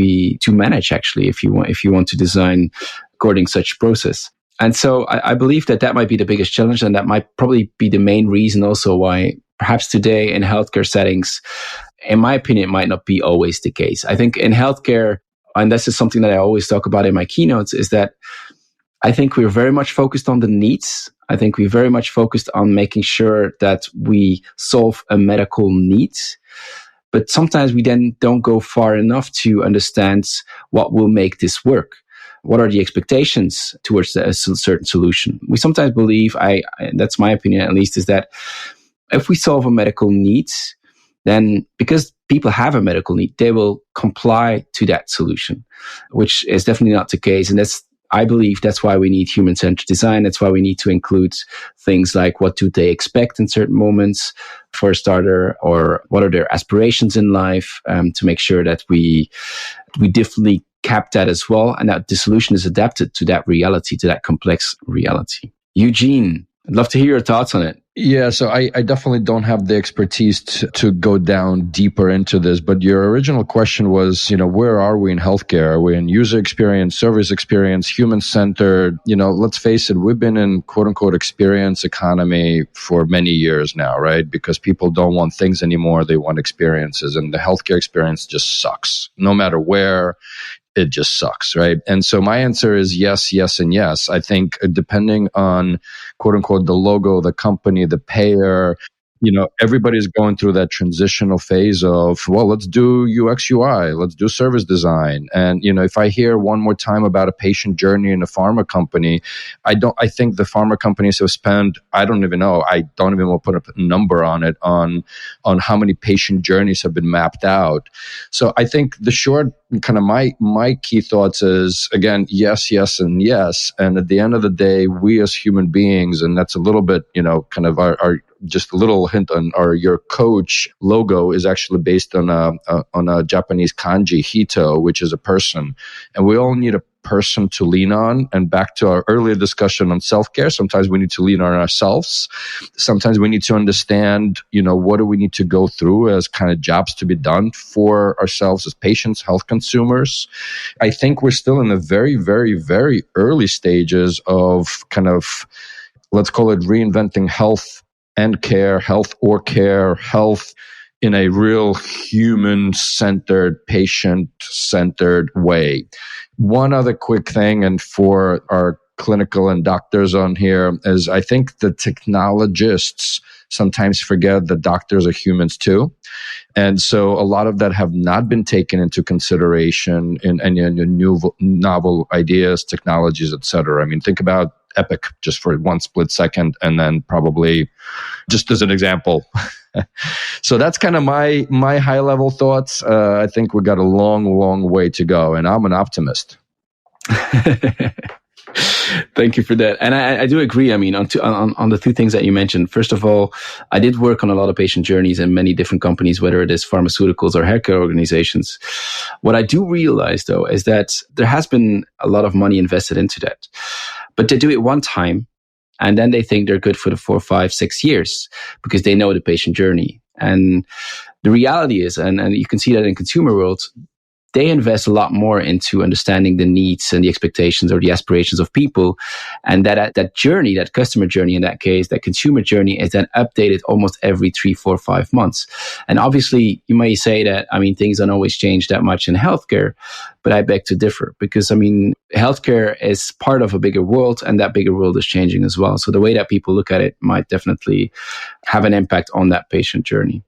manage, actually, if you want to design according to such process. And so I believe that might be the biggest challenge, and that might probably be the main reason also why perhaps today in healthcare settings, in my opinion, it might not be always the case. I think in healthcare, and this is something that I always talk about in my keynotes, is that I think we're very much focused on the needs. I think we're very much focused on making sure that we solve a medical need. But sometimes we then don't go far enough to understand what will make this work. What are the expectations towards a certain solution? We sometimes believe, that's my opinion at least, is that if we solve a medical need, then because people have a medical need, they will comply to that solution, which is definitely not the case. And I believe that's why we need human-centered design. That's why we need to include things like what do they expect in certain moments for a starter, or what are their aspirations in life, to make sure that we definitely cap that as well, and that the solution is adapted to that reality, to that complex reality. Eugene, I'd love to hear your thoughts on it. Yeah, so I definitely don't have the expertise to go down deeper into this, but your original question was, where are we in healthcare? Are we in user experience, service experience, human-centered? Let's face it, we've been in quote-unquote experience economy for many years now, right? Because people don't want things anymore, they want experiences, and the healthcare experience just sucks. No matter where, it just sucks, right? And so my answer is yes, yes, and yes. I think depending on quote unquote the logo, the company, the payer, everybody's going through that transitional phase of, well, let's do UX UI, let's do service design. And, if I hear one more time about a patient journey in a pharma company, I think the pharma companies have spent, I don't even want to put a number on it, on how many patient journeys have been mapped out. So I think the short kind of my key thoughts is, again, yes, yes, and yes. And at the end of the day, we as human beings, and that's a little bit, kind of our just a little hint on our YourCoach logo is actually based on a Japanese kanji, hito, which is a person. And we all need a person to lean on. And back to our earlier discussion on self-care, sometimes we need to lean on ourselves. Sometimes we need to understand, what do we need to go through as kind of jobs to be done for ourselves as patients, health consumers. I think we're still in the very, very, very early stages of kind of, let's call it reinventing health and care, health in a real human-centered, patient-centered way. One other quick thing, and for our clinical and doctors on here, is I think the technologists sometimes forget that doctors are humans too. And so a lot of that have not been taken into consideration in any new novel ideas, technologies, et cetera. I mean, think about Epic just for one split second, and then probably just as an example. So that's kind of my high level thoughts. I think we got a long way to go, and I'm an optimist. Thank you for that. And I do agree. I mean, on the two things that you mentioned, first of all, I did work on a lot of patient journeys in many different companies, whether it is pharmaceuticals or healthcare organizations. What I do realize, though, is that there has been a lot of money invested into that. But they do it one time, and then they think they're good for the 4, 5, 6 years because they know the patient journey. And the reality is, and you can see that in consumer world, they invest a lot more into understanding the needs and the expectations or the aspirations of people. And that journey, that customer journey in that case, that consumer journey is then updated almost every 3, 4, 5 months. And obviously you may say that, things don't always change that much in healthcare, but I beg to differ because, healthcare is part of a bigger world, and that bigger world is changing as well. So the way that people look at it might definitely have an impact on that patient journey.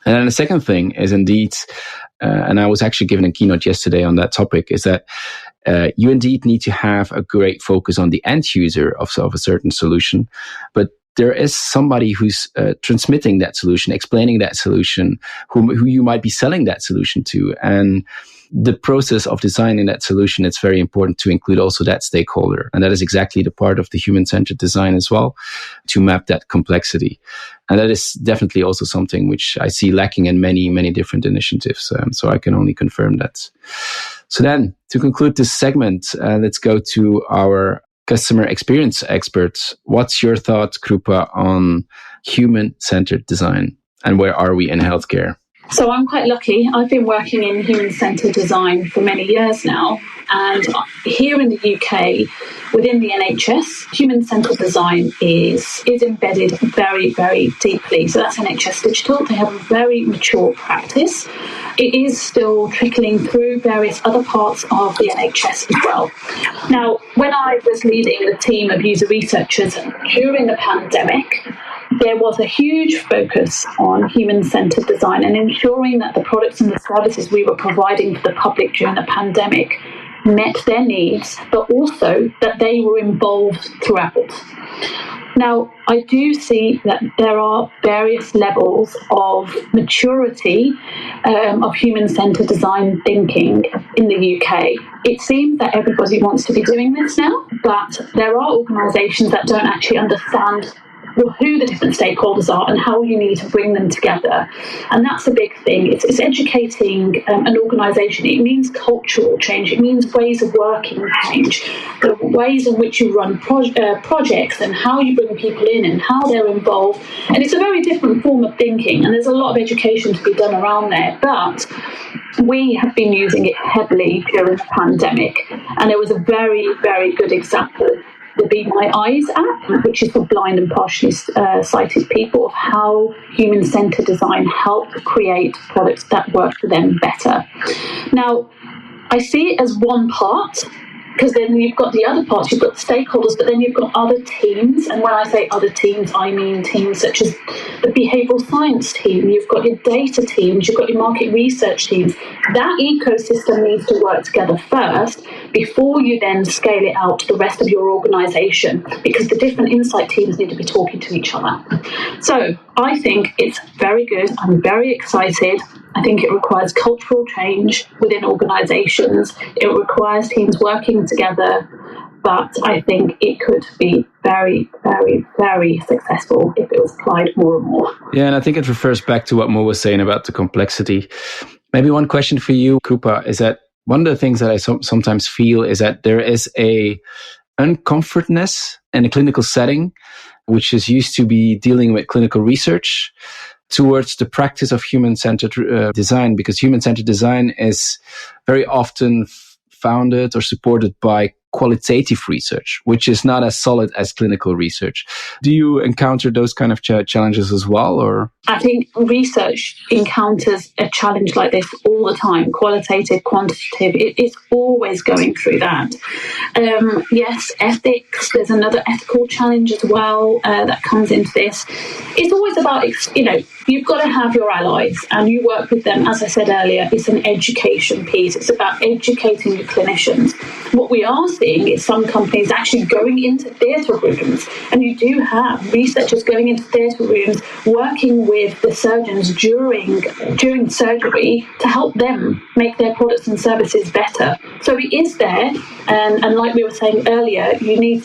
And then the second thing is indeed, and I was actually given a keynote yesterday on that topic, is that you indeed need to have a great focus on the end user of a certain solution, but there is somebody who's transmitting that solution, explaining that solution, who you might be selling that solution to. And the process of designing that solution, it's very important to include also that stakeholder. And that is exactly the part of the human-centered design as well, to map that complexity. And that is definitely also something which I see lacking in many, many different initiatives. So I can only confirm that. So then, to conclude this segment, let's go to our customer experience experts. What's your thought, Krupa, on human-centered design? And where are we in healthcare? So I'm quite lucky. I've been working in human-centered design for many years now. And here in the UK, within the NHS, human-centered design is embedded very, very deeply. So that's NHS Digital. They have a very mature practice. It is still trickling through various other parts of the NHS as well. Now, when I was leading a team of user researchers during the pandemic, there was a huge focus on human-centered design and ensuring that the products and the services we were providing for the public during the pandemic met their needs, but also that they were involved throughout. Now, I do see that there are various levels of maturity of human-centered design thinking in the UK. It seems that everybody wants to be doing this now, but there are organisations that don't actually understand who the different stakeholders are and how you need to bring them together. And that's a big thing. It's educating an organisation. It means cultural change. It means ways of working change, the ways in which you run projects and how you bring people in and how they're involved. And it's a very different form of thinking, and there's a lot of education to be done around there. But we have been using it heavily during the pandemic, and there was a very, very good example, the Be My Eyes app, which is for blind and partially sighted people, of how human-centered design helped create products that work for them better. Now, I see it as one part, because then you've got the other parts, you've got the stakeholders, but then you've got other teams. And when I say other teams, I mean teams such as the behavioural science team, you've got your data teams, you've got your market research teams. That ecosystem needs to work together first before you then scale it out to the rest of your organisation, because the different insight teams need to be talking to each other. So I think it's very good. I'm very excited. I think it requires cultural change within organisations. It requires teams working together. But I think it could be very, very, very successful if it was applied more and more. Yeah, and I think it refers back to what Mo was saying about the complexity. Maybe one question for you, Krupa, is that one of the things that I sometimes feel is that there is a uncomfortness in a clinical setting, which is used to be dealing with clinical research, towards the practice of human-centered design, because human-centered design is very often founded or supported by qualitative research, which is not as solid as clinical research. Do you encounter those kind of challenges as well, or? I think research encounters a challenge like this all the time, qualitative, quantitative. It's always going through that. Yes, ethics, there's another ethical challenge as well that comes into this. It's always about, you've got to have your allies and you work with them. As I said earlier, it's an education piece. It's about educating your clinicians. What we are seeing is some companies actually going into theatre rooms, and you do have researchers going into theatre rooms, working with the surgeons during surgery to help them make their products and services better. So it is there, and like we were saying earlier, you need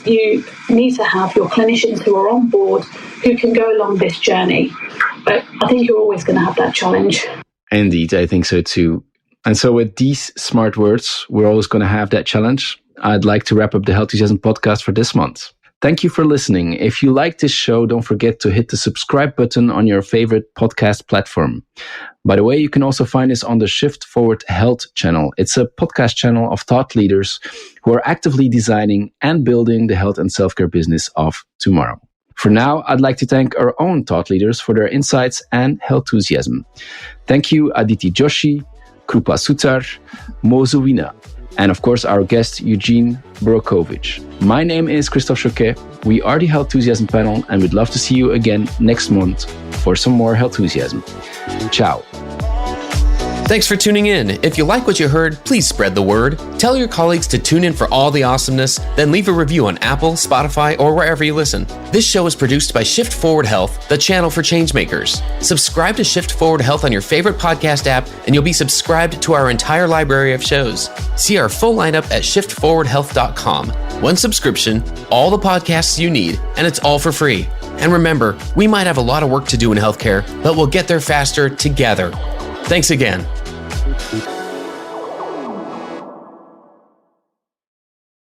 to have your clinicians who are on board, who can go along this journey. But I think you're always going to have that challenge. Indeed, I think so too. And so with these smart words, we're always going to have that challenge. I'd like to wrap up the Healthusiasm podcast for this month. Thank you for listening. If you like this show, don't forget to hit the subscribe button on your favorite podcast platform. By the way, you can also find us on the Shift Forward Health channel. It's a podcast channel of thought leaders who are actively designing and building the health and self-care business of tomorrow. For now, I'd like to thank our own thought leaders for their insights and healthusiasm. Thank you, Aditi Joshi, Krupa Sutar, Mo Zuwina, and of course our guest Eugene Borukhovich. My name is Christophe Jauquet. We are the Healthusiasm panel, and we'd love to see you again next month for some more Healthusiasm. Ciao. Thanks for tuning in. If you like what you heard, please spread the word. Tell your colleagues to tune in for all the awesomeness, then leave a review on Apple, Spotify, or wherever you listen. This show is produced by Shift Forward Health, the channel for changemakers. Subscribe to Shift Forward Health on your favorite podcast app, and you'll be subscribed to our entire library of shows. See our full lineup at shiftforwardhealth.com. One subscription, all the podcasts you need, and it's all for free. And remember, we might have a lot of work to do in healthcare, but we'll get there faster together. Thanks again.